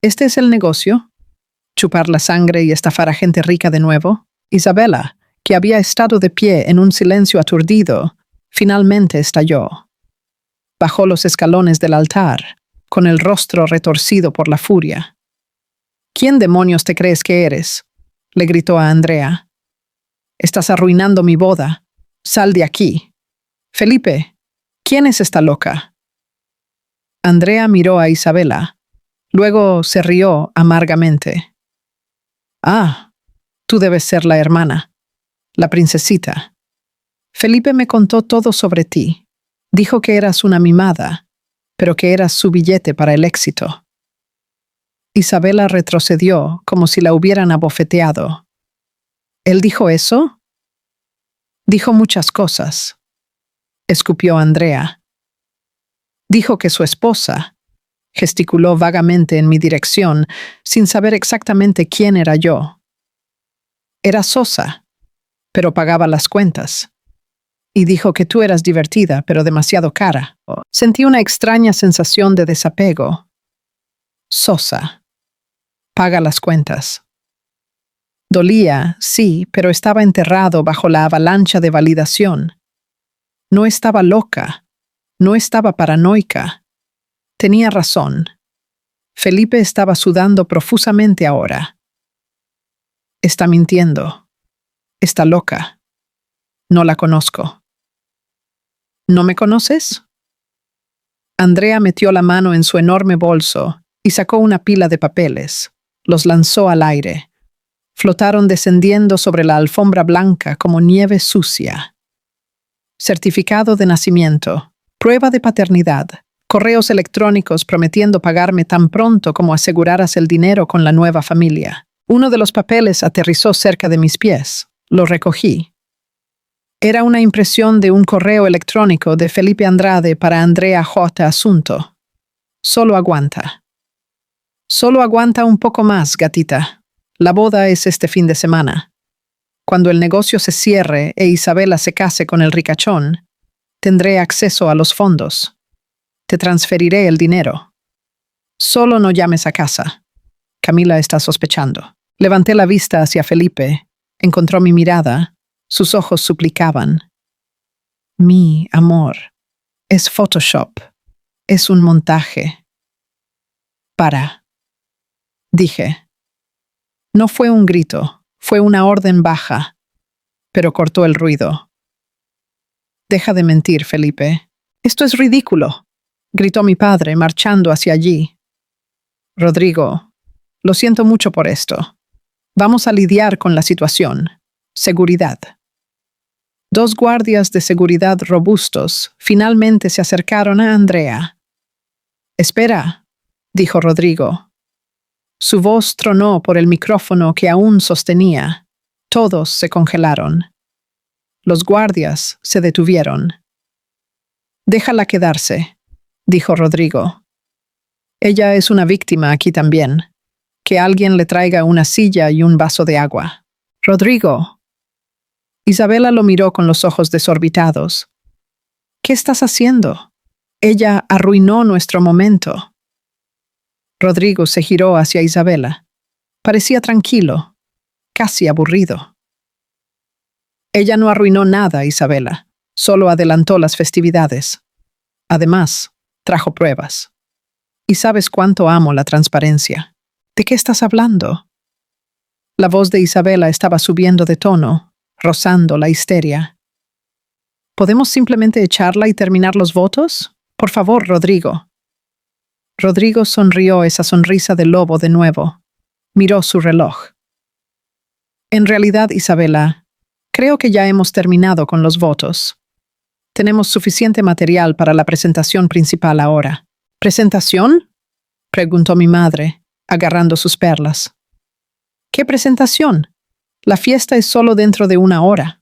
¿Este es el negocio? ¿Chupar la sangre y estafar a gente rica de nuevo? Isabela, que había estado de pie en un silencio aturdido, finalmente estalló. Bajó los escalones del altar, con el rostro retorcido por la furia. ¿Quién demonios te crees que eres?, le gritó a Andrea. Estás arruinando mi boda. Sal de aquí. Felipe, ¿quién es esta loca? Andrea miró a Isabela. Luego se rió amargamente. Ah, tú debes ser la hermana, la princesita. Felipe me contó todo sobre ti. Dijo que eras una mimada, pero que eras su billete para el éxito. Isabela retrocedió como si la hubieran abofeteado. ¿Él dijo eso? Dijo muchas cosas, escupió Andrea. Dijo que su esposa, gesticuló vagamente en mi dirección, sin saber exactamente quién era yo. Era sosa, pero pagaba las cuentas. Y dijo que tú eras divertida, pero demasiado cara. Sentí una extraña sensación de desapego. Sosa. Paga las cuentas. Dolía, sí, pero estaba enterrado bajo la avalancha de validación. No estaba loca, no estaba paranoica. Tenía razón. Felipe estaba sudando profusamente ahora. Está mintiendo. Está loca. No la conozco. ¿No me conoces? Andrea metió la mano en su enorme bolso y sacó una pila de papeles. Los lanzó al aire. Flotaron descendiendo sobre la alfombra blanca como nieve sucia. Certificado de nacimiento, prueba de paternidad, correos electrónicos prometiendo pagarme tan pronto como aseguraras el dinero con la nueva familia. Uno de los papeles aterrizó cerca de mis pies. Lo recogí. Era una impresión de un correo electrónico de Felipe Andrade para Andrea J. Asunto. Solo aguanta. Solo aguanta un poco más, gatita. La boda es este fin de semana. Cuando el negocio se cierre e Isabela se case con el ricachón, tendré acceso a los fondos. Te transferiré el dinero. Solo no llames a casa. Camila está sospechando. Levanté la vista hacia Felipe. Encontró mi mirada. Sus ojos suplicaban. Mi amor, es Photoshop. Es un montaje. Para. Dije. No fue un grito, fue una orden baja, pero cortó el ruido. Deja de mentir, Felipe. Esto es ridículo, gritó mi padre, marchando hacia allí. Rodrigo, lo siento mucho por esto. Vamos a lidiar con la situación. Seguridad. 2 guardias de seguridad robustos finalmente se acercaron a Andrea. Espera, dijo Rodrigo. Su voz tronó por el micrófono que aún sostenía. Todos se congelaron. Los guardias se detuvieron. Déjala quedarse, dijo Rodrigo. Ella es una víctima aquí también. Que alguien le traiga una silla y un vaso de agua. Rodrigo. Isabela lo miró con los ojos desorbitados. ¿Qué estás haciendo? Ella arruinó nuestro momento. Rodrigo se giró hacia Isabela. Parecía tranquilo, casi aburrido. Ella no arruinó nada, Isabela. Solo adelantó las festividades. Además, trajo pruebas. Y sabes cuánto amo la transparencia. ¿De qué estás hablando? La voz de Isabela estaba subiendo de tono, rozando la histeria. ¿Podemos simplemente echarla y terminar los votos? Por favor, Rodrigo. Rodrigo sonrió esa sonrisa de lobo de nuevo. Miró su reloj. En realidad, Isabela, Creo que ya hemos terminado con los votos. Tenemos suficiente material para la presentación principal ahora. ¿Presentación?, preguntó mi madre, agarrando sus perlas. ¿Qué presentación? La fiesta es solo dentro de 1 hora.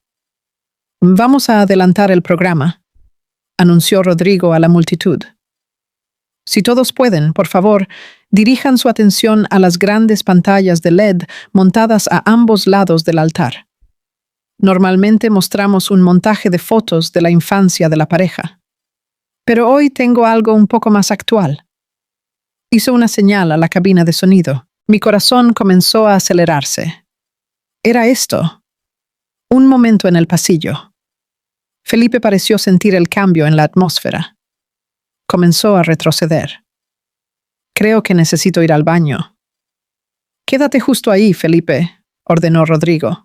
Vamos a adelantar el programa, anunció Rodrigo a la multitud. Si todos pueden, por favor, dirijan su atención a las grandes pantallas de LED montadas a ambos lados del altar. Normalmente mostramos un montaje de fotos de la infancia de la pareja. Pero hoy tengo algo un poco más actual. Hizo una señal a la cabina de sonido. Mi corazón comenzó a acelerarse. Era esto. Un momento en el pasillo. Felipe pareció sentir el cambio en la atmósfera. Comenzó a retroceder. Creo que necesito ir al baño. Quédate justo ahí, Felipe, ordenó Rodrigo.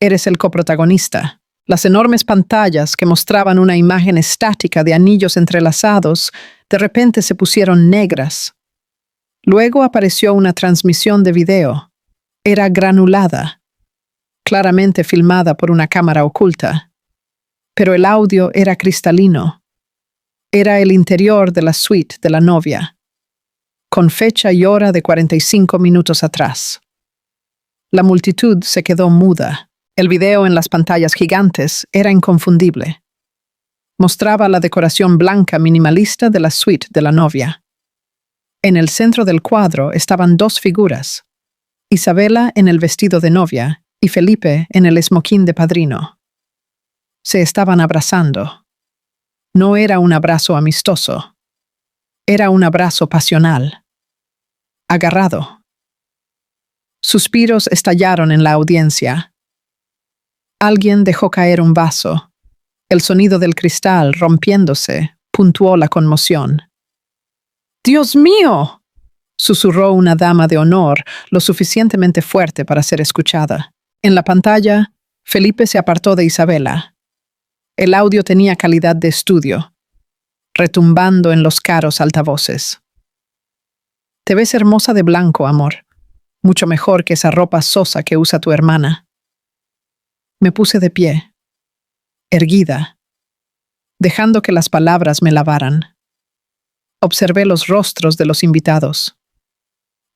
Eres el coprotagonista. Las enormes pantallas que mostraban una imagen estática de anillos entrelazados de repente se pusieron negras. Luego apareció una transmisión de video. Era granulada, claramente filmada por una cámara oculta. Pero el audio era cristalino. Era el interior de la suite de la novia, con fecha y hora de 45 minutos atrás. La multitud se quedó muda. El video en las pantallas gigantes era inconfundible. Mostraba la decoración blanca minimalista de la suite de la novia. En el centro del cuadro estaban 2 figuras, Isabela en el vestido de novia y Felipe en el esmoquín de padrino. Se estaban abrazando. No era un abrazo amistoso. Era un abrazo pasional. Agarrado. Suspiros estallaron en la audiencia. Alguien dejó caer un vaso. El sonido del cristal rompiéndose puntuó la conmoción. ¡Dios mío!, susurró una dama de honor lo suficientemente fuerte para ser escuchada. En la pantalla, Felipe se apartó de Isabela. El audio tenía calidad de estudio, retumbando en los caros altavoces. Te ves hermosa de blanco, amor. Mucho mejor que esa ropa sosa que usa tu hermana. Me puse de pie, erguida, dejando que las palabras me lavaran. Observé los rostros de los invitados.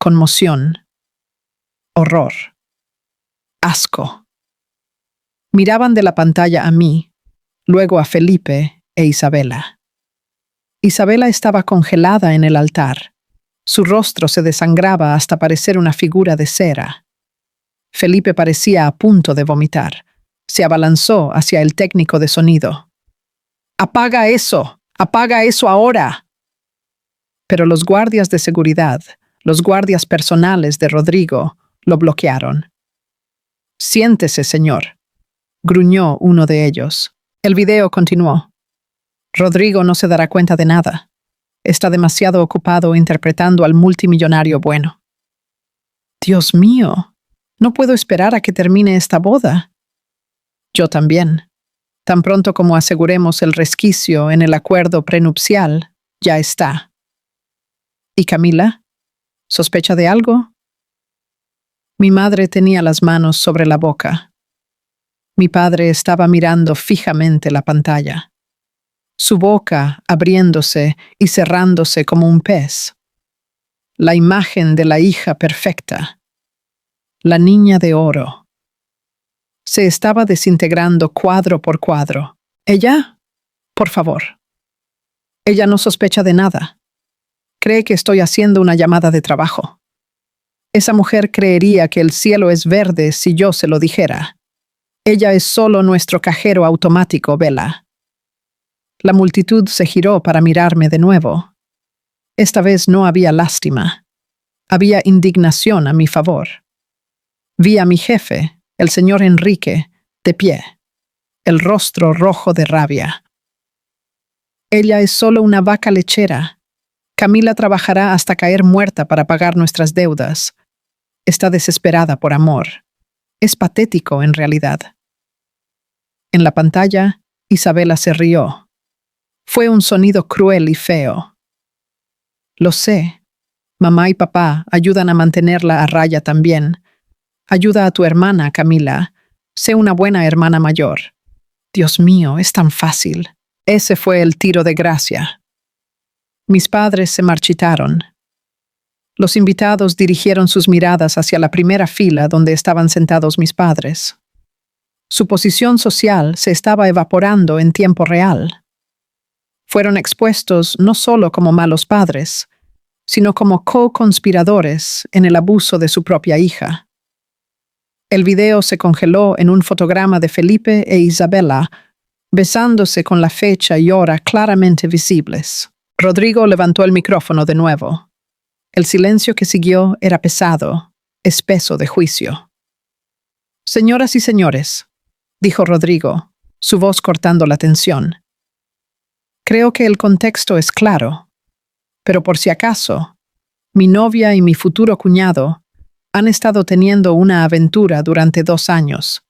Conmoción, horror, asco. Miraban de la pantalla a mí, luego a Felipe e Isabela. Isabela estaba congelada en el altar. Su rostro se desangraba hasta parecer una figura de cera. Felipe parecía a punto de vomitar. Se abalanzó hacia el técnico de sonido. ¡Apaga eso! ¡Apaga eso ahora! Pero los guardias de seguridad, los guardias personales de Rodrigo, lo bloquearon. «Siéntese, señor», gruñó uno de ellos. El video continuó. Rodrigo no se dará cuenta de nada. Está demasiado ocupado interpretando al multimillonario bueno. Dios mío, no puedo esperar a que termine esta boda. Yo también. Tan pronto como aseguremos el resquicio en el acuerdo prenupcial, ya está. ¿Y Camila? ¿Sospecha de algo? Mi madre tenía las manos sobre la boca. Mi padre estaba mirando fijamente la pantalla. Su boca abriéndose y cerrándose como un pez. La imagen de la hija perfecta. La niña de oro. Se estaba desintegrando cuadro por cuadro. ¿Ella? Por favor. Ella no sospecha de nada. Cree que estoy haciendo una llamada de trabajo. Esa mujer creería que el cielo es verde si yo se lo dijera. Ella es solo nuestro cajero automático, Bella. La multitud se giró para mirarme de nuevo. Esta vez no había lástima. Había indignación a mi favor. Vi a mi jefe, el señor Enrique, de pie, el rostro rojo de rabia. Ella es solo una vaca lechera. Camila trabajará hasta caer muerta para pagar nuestras deudas. Está desesperada por amor. Es patético, en realidad. En la pantalla, Isabela se rió. Fue un sonido cruel y feo. Lo sé. Mamá y papá ayudan a mantenerla a raya también. Ayuda a tu hermana, Camila. Sé una buena hermana mayor. Dios mío, es tan fácil. Ese fue el tiro de gracia. Mis padres se marchitaron. Los invitados dirigieron sus miradas hacia la primera fila donde estaban sentados mis padres. Su posición social se estaba evaporando en tiempo real. Fueron expuestos no solo como malos padres, sino como co-conspiradores en el abuso de su propia hija. El video se congeló en un fotograma de Felipe e Isabela, besándose con la fecha y hora claramente visibles. Rodrigo levantó el micrófono de nuevo. El silencio que siguió era pesado, espeso de juicio. «Señoras y señores», dijo Rodrigo, su voz cortando la tensión. «Creo que el contexto es claro, pero por si acaso, mi novia y mi futuro cuñado han estado teniendo una aventura durante 2 años.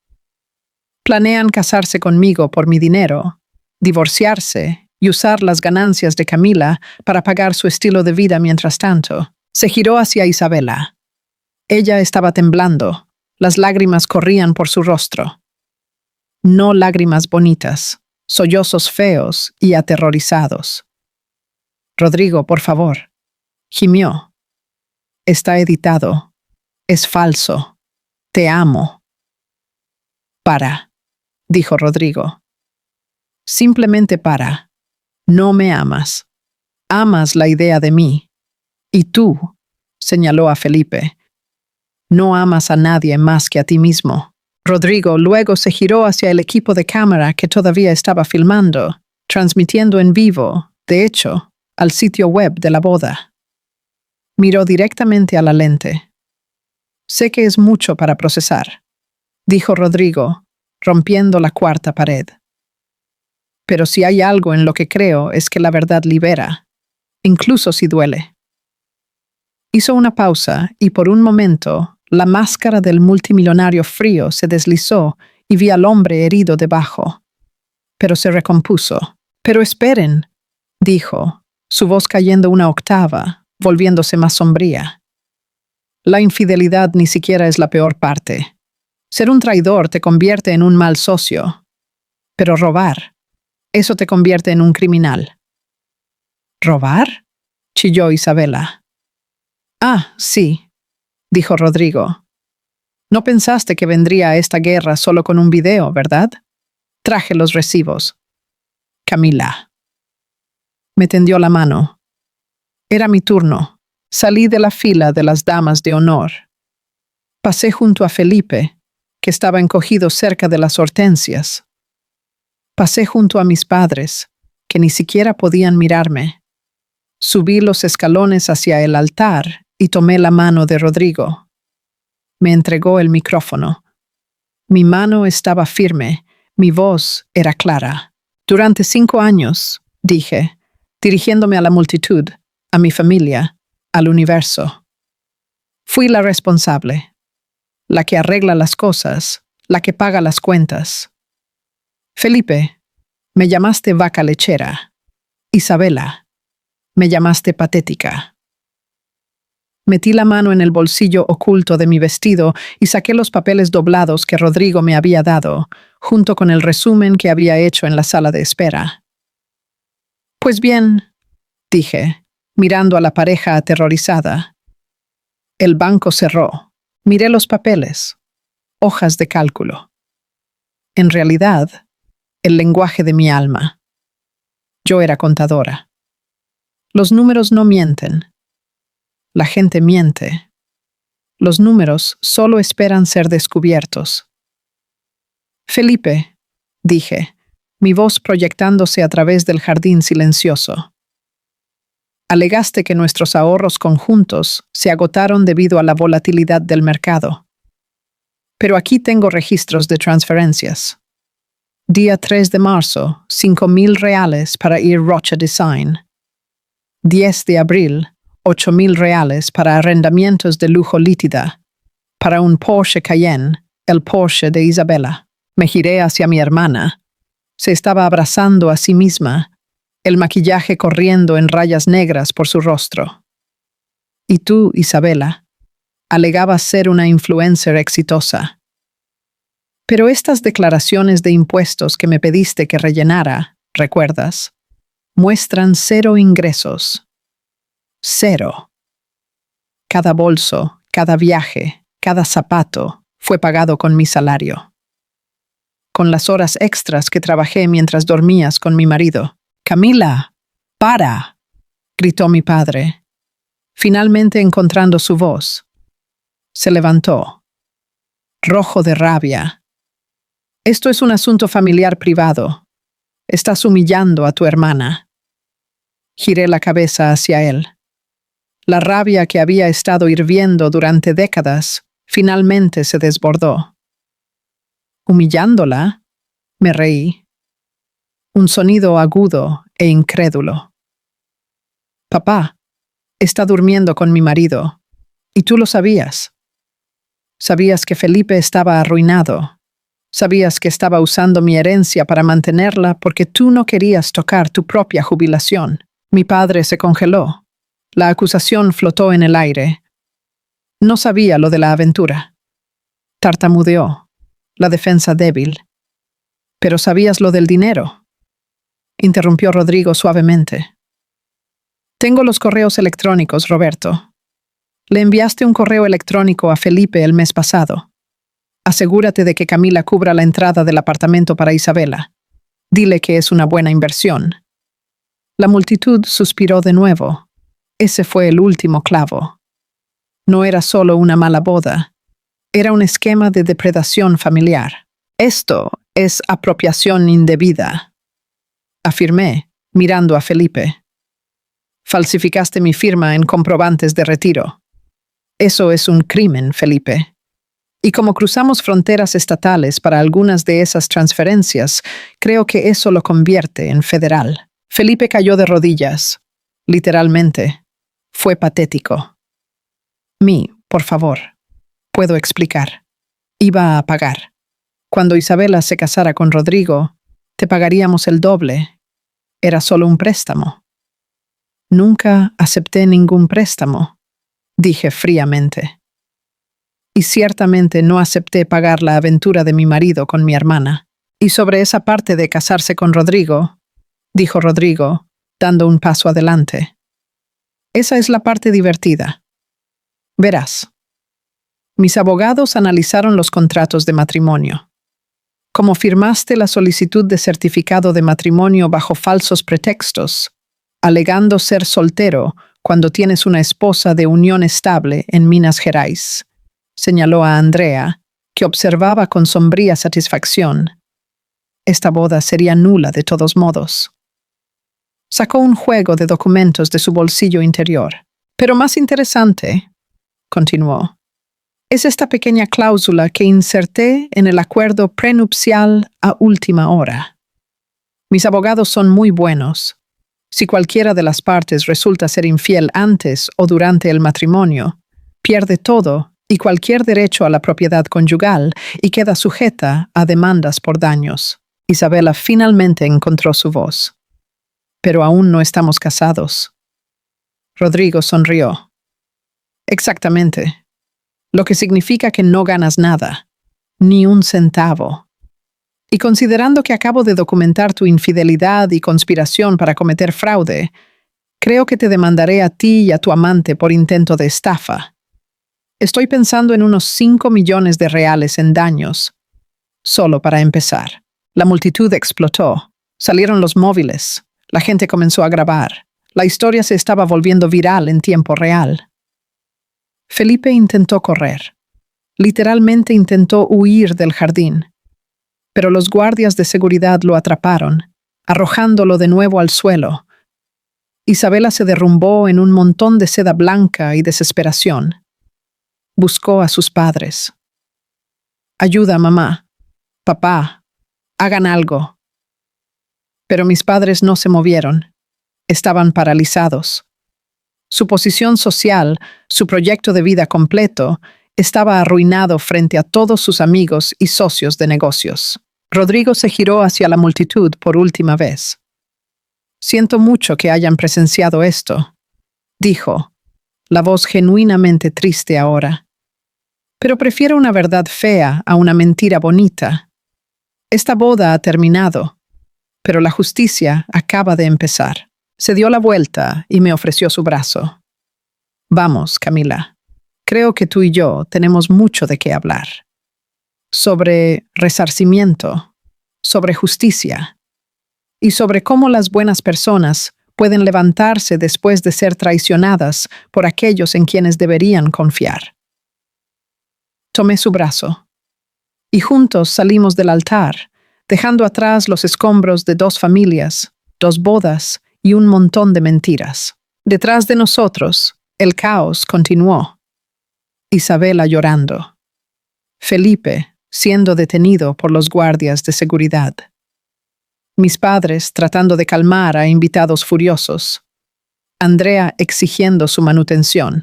Planean casarse conmigo por mi dinero, divorciarse y usar las ganancias de Camila para pagar su estilo de vida mientras tanto». Se giró hacia Isabela. Ella estaba temblando, las lágrimas corrían por su rostro. No lágrimas bonitas, sollozos feos y aterrorizados. «Rodrigo, por favor», gimió. «Está editado. Es falso. Te amo». «Para», dijo Rodrigo. «Simplemente para. No me amas. Amas la idea de mí. Y tú», señaló a Felipe, «no amas a nadie más que a ti mismo». Rodrigo luego se giró hacia el equipo de cámara que todavía estaba filmando, transmitiendo en vivo, de hecho, al sitio web de la boda. Miró directamente a la lente. «Sé que es mucho para procesar», dijo Rodrigo, rompiendo la cuarta pared. «Pero si hay algo en lo que creo es que la verdad libera, incluso si duele». Hizo una pausa y por un momento la máscara del multimillonario frío se deslizó y vi al hombre herido debajo. Pero se recompuso. «Pero esperen», dijo, su voz cayendo una octava, volviéndose más sombría. «La infidelidad ni siquiera es la peor parte. Ser un traidor te convierte en un mal socio. Pero robar, eso te convierte en un criminal». «¿Robar?», chilló Isabela. «Ah, sí», dijo Rodrigo. «No pensaste que vendría a esta guerra solo con un video, ¿verdad? Traje los recibos». «Camila». Me tendió la mano. Era mi turno. Salí de la fila de las damas de honor. Pasé junto a Felipe, que estaba encogido cerca de las hortensias. Pasé junto a mis padres, que ni siquiera podían mirarme. Subí los escalones hacia el altar y tomé la mano de Rodrigo. Me entregó el micrófono. Mi mano estaba firme, mi voz era clara. «Durante 5 años», dije, dirigiéndome a la multitud, a mi familia, al universo. «Fui la responsable, la que arregla las cosas, la que paga las cuentas. Felipe, me llamaste vaca lechera. Isabela, me llamaste patética». Metí la mano en el bolsillo oculto de mi vestido y saqué los papeles doblados que Rodrigo me había dado, junto con el resumen que había hecho en la sala de espera. «Pues bien», dije, mirando a la pareja aterrorizada. El banco cerró. Miré los papeles. Hojas de cálculo. En realidad, el lenguaje de mi alma. Yo era contadora. Los números no mienten. La gente miente. Los números solo esperan ser descubiertos. «Felipe», dije, mi voz proyectándose a través del jardín silencioso. «Alegaste que nuestros ahorros conjuntos se agotaron debido a la volatilidad del mercado. Pero aquí tengo registros de transferencias. Día 3 de marzo, 5,000 reales para ir Rocha Design. 10 de abril, 8,000 reales para arrendamientos de lujo Lítida, para un Porsche Cayenne, el Porsche de Isabela». Me giré hacia mi hermana. Se estaba abrazando a sí misma, el maquillaje corriendo en rayas negras por su rostro. «Y tú, Isabela, alegabas ser una influencer exitosa». Pero estas declaraciones de impuestos que me pediste que rellenara, ¿recuerdas? Muestran 0 ingresos. 0. Cada bolso, cada viaje, cada zapato fue pagado con mi salario. Con las horas extras que trabajé mientras dormías con mi marido. «Camila, para», gritó mi padre, finalmente encontrando su voz. Se levantó, rojo de rabia. «Esto es un asunto familiar privado. Estás humillando a tu hermana». Giré la cabeza hacia él. La rabia que había estado hirviendo durante décadas finalmente se desbordó. ¿Humillándola? Me reí. Un sonido agudo e incrédulo. «Papá, está durmiendo con mi marido, y tú lo sabías. Sabías que Felipe estaba arruinado. Sabías que estaba usando mi herencia para mantenerla porque tú no querías tocar tu propia jubilación». Mi padre se congeló. La acusación flotó en el aire. No sabía lo de la aventura. Tartamudeó, la defensa débil. «¿Pero sabías lo del dinero?», interrumpió Rodrigo suavemente. «Tengo los correos electrónicos, Roberto. Le enviaste un correo electrónico a Felipe el mes pasado. Asegúrate de que Camila cubra la entrada del apartamento para Isabela. Dile que es una buena inversión». La multitud suspiró de nuevo. Ese fue el último clavo. No era solo una mala boda. Era un esquema de depredación familiar. «Esto es apropiación indebida», afirmé, mirando a Felipe. «Falsificaste mi firma en comprobantes de retiro. Eso es un crimen, Felipe. Y como cruzamos fronteras estatales para algunas de esas transferencias, creo que eso lo convierte en federal». Felipe cayó de rodillas. Literalmente. Fue patético. Por favor. Puedo explicar. Iba a pagar. Cuando Isabela se casara con Rodrigo, te pagaríamos el doble. Era solo un préstamo. Nunca acepté ningún préstamo, dije fríamente. Y ciertamente no acepté pagar la aventura de mi marido con mi hermana. Y sobre esa parte de casarse con Rodrigo, dijo Rodrigo, dando un paso adelante. Esa es la parte divertida. Verás. Mis abogados analizaron los contratos de matrimonio. Como firmaste la solicitud de certificado de matrimonio bajo falsos pretextos, alegando ser soltero cuando tienes una esposa de unión estable en Minas Gerais, señaló a Andrea, que observaba con sombría satisfacción. Esta boda sería nula de todos modos. Sacó un juego de documentos de su bolsillo interior. «Pero más interesante», continuó, «es esta pequeña cláusula que inserté en el acuerdo prenupcial a última hora. Mis abogados son muy buenos. Si cualquiera de las partes resulta ser infiel antes o durante el matrimonio, pierde todo y cualquier derecho a la propiedad conyugal y queda sujeta a demandas por daños». Isabela finalmente encontró su voz. «Pero aún no estamos casados». Rodrigo sonrió. «Exactamente. Lo que significa que no ganas nada, ni un centavo. Y considerando que acabo de documentar tu infidelidad y conspiración para cometer fraude, creo que te demandaré a ti y a tu amante por intento de estafa. Estoy pensando en unos 5 millones de reales en daños, solo para empezar». La multitud explotó. Salieron los móviles. La gente comenzó a grabar. La historia se estaba volviendo viral en tiempo real. Felipe intentó correr. Literalmente intentó huir del jardín. Pero los guardias de seguridad lo atraparon, arrojándolo de nuevo al suelo. Isabela se derrumbó en un montón de seda blanca y desesperación. Buscó a sus padres. «Ayuda, mamá. Papá. Hagan algo». Pero mis padres no se movieron. Estaban paralizados. Su posición social, su proyecto de vida completo, estaba arruinado frente a todos sus amigos y socios de negocios. Rodrigo se giró hacia la multitud por última vez. «Siento mucho que hayan presenciado esto», dijo, la voz genuinamente triste ahora. Pero prefiero una verdad fea a una mentira bonita. Esta boda ha terminado, pero la justicia acaba de empezar. Se dio la vuelta y me ofreció su brazo. Vamos, Camila. Creo que tú y yo tenemos mucho de qué hablar. Sobre resarcimiento, sobre justicia y sobre cómo las buenas personas pueden levantarse después de ser traicionadas por aquellos en quienes deberían confiar. Tomé su brazo y juntos salimos del altar, dejando atrás los escombros de 2 familias, 2 bodas y un montón de mentiras. Detrás de nosotros, el caos continuó. Isabela llorando. Felipe siendo detenido por los guardias de seguridad. Mis padres tratando de calmar a invitados furiosos. Andrea exigiendo su manutención.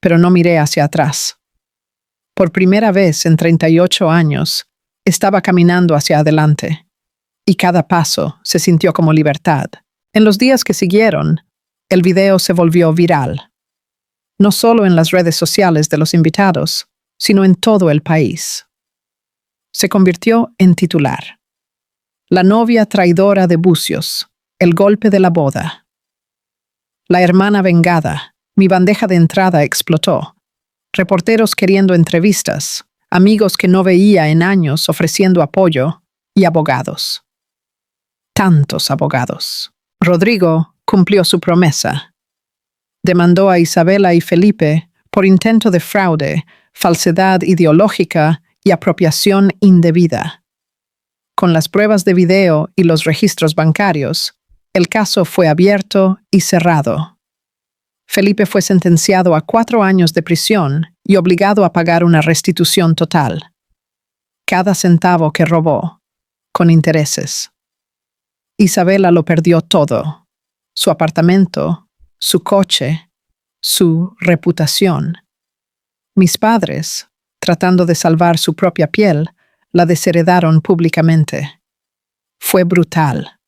Pero no miré hacia atrás. Por primera vez en 38 años, estaba caminando hacia adelante, y cada paso se sintió como libertad. En los días que siguieron, el video se volvió viral. No solo en las redes sociales de los invitados, sino en todo el país. Se convirtió en titular. La novia traidora de Bucios, el golpe de la boda. La hermana vengada, mi bandeja de entrada explotó. Reporteros queriendo entrevistas, amigos que no veía en años ofreciendo apoyo y abogados. Tantos abogados. Rodrigo cumplió su promesa. Demandó a Isabela y Felipe por intento de fraude, falsedad ideológica y apropiación indebida. Con las pruebas de video y los registros bancarios, el caso fue abierto y cerrado. Felipe fue sentenciado a 4 años de prisión y obligado a pagar una restitución total. Cada centavo que robó, con intereses. Isabela lo perdió todo: su apartamento, su coche, su reputación. Mis padres, tratando de salvar su propia piel, la desheredaron públicamente. Fue brutal,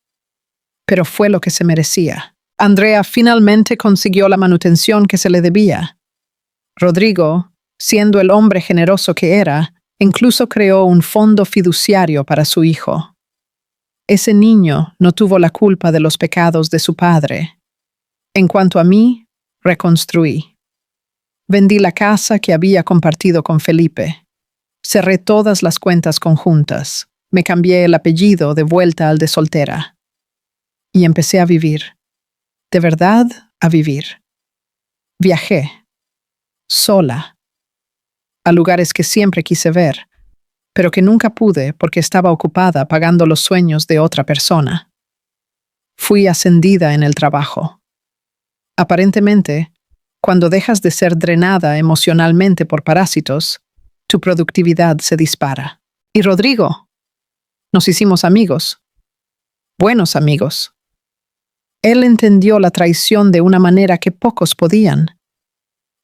pero fue lo que se merecía. Andrea finalmente consiguió la manutención que se le debía. Rodrigo, siendo el hombre generoso que era, incluso creó un fondo fiduciario para su hijo. Ese niño no tuvo la culpa de los pecados de su padre. En cuanto a mí, reconstruí. Vendí la casa que había compartido con Felipe. Cerré todas las cuentas conjuntas. Me cambié el apellido de vuelta al de soltera. Y empecé a vivir. De verdad, a vivir. Viajé. Sola. A lugares que siempre quise ver, pero que nunca pude porque estaba ocupada pagando los sueños de otra persona. Fui ascendida en el trabajo. Aparentemente, cuando dejas de ser drenada emocionalmente por parásitos, tu productividad se dispara. Y Rodrigo, nos hicimos amigos. Buenos amigos. Él entendió la traición de una manera que pocos podían.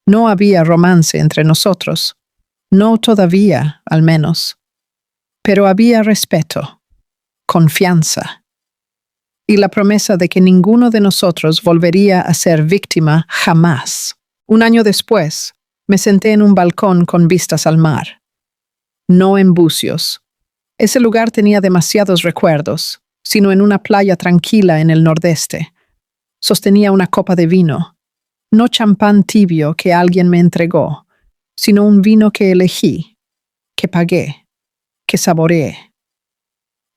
No había romance entre nosotros. No todavía, al menos. Pero había respeto, confianza, y la promesa de que ninguno de nosotros volvería a ser víctima jamás. 1 año después, me senté en un balcón con vistas al mar. No en Bucios. Ese lugar tenía demasiados recuerdos, sino en una playa tranquila en el nordeste. Sostenía una copa de vino, no champán tibio que alguien me entregó, sino un vino que elegí, que pagué, que saboreé.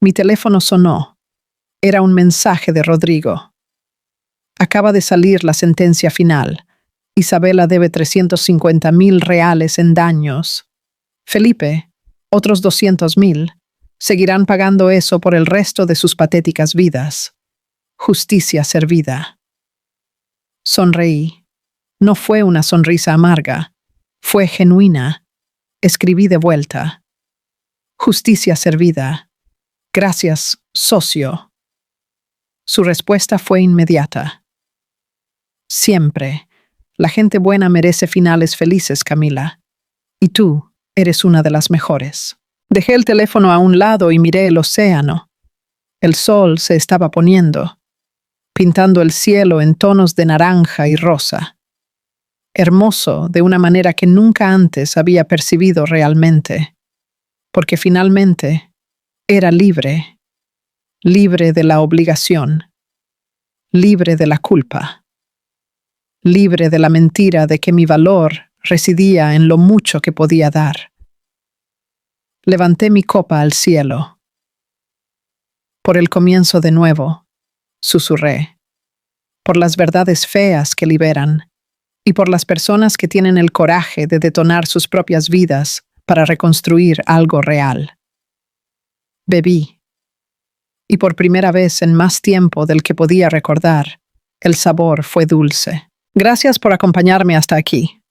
Mi teléfono sonó. Era un mensaje de Rodrigo. Acaba de salir la sentencia final. Isabela debe 350,000 reales en daños. Felipe, otros 200,000, seguirán pagando eso por el resto de sus patéticas vidas. Justicia servida. Sonreí. No fue una sonrisa amarga. Fue genuina. Escribí de vuelta. Justicia servida. Gracias, socio. Su respuesta fue inmediata. Siempre. La gente buena merece finales felices, Camila. Y tú eres una de las mejores. Dejé el teléfono a un lado y miré el océano. El sol se estaba poniendo, pintando el cielo en tonos de naranja y rosa. hermoso de una manera que nunca antes había percibido realmente, porque finalmente era libre, libre de la obligación, libre de la culpa, libre de la mentira de que mi valor residía en lo mucho que podía dar. Levanté mi copa al cielo. Por el comienzo de nuevo, susurré, por las verdades feas que liberan y por las personas que tienen el coraje de detonar sus propias vidas para reconstruir algo real. Bebí, y por primera vez en más tiempo del que podía recordar, el sabor fue dulce. Gracias por acompañarme hasta aquí.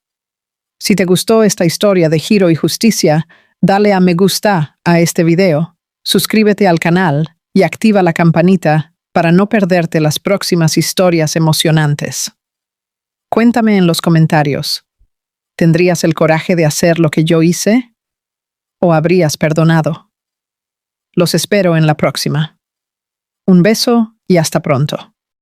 Si te gustó esta historia de Giro y Justicia, dale a me gusta a este video, suscríbete al canal y activa la campanita para no perderte las próximas historias emocionantes. Cuéntame en los comentarios, ¿tendrías el coraje de hacer lo que yo hice? ¿O habrías perdonado? Los espero en la próxima. Un beso y hasta pronto.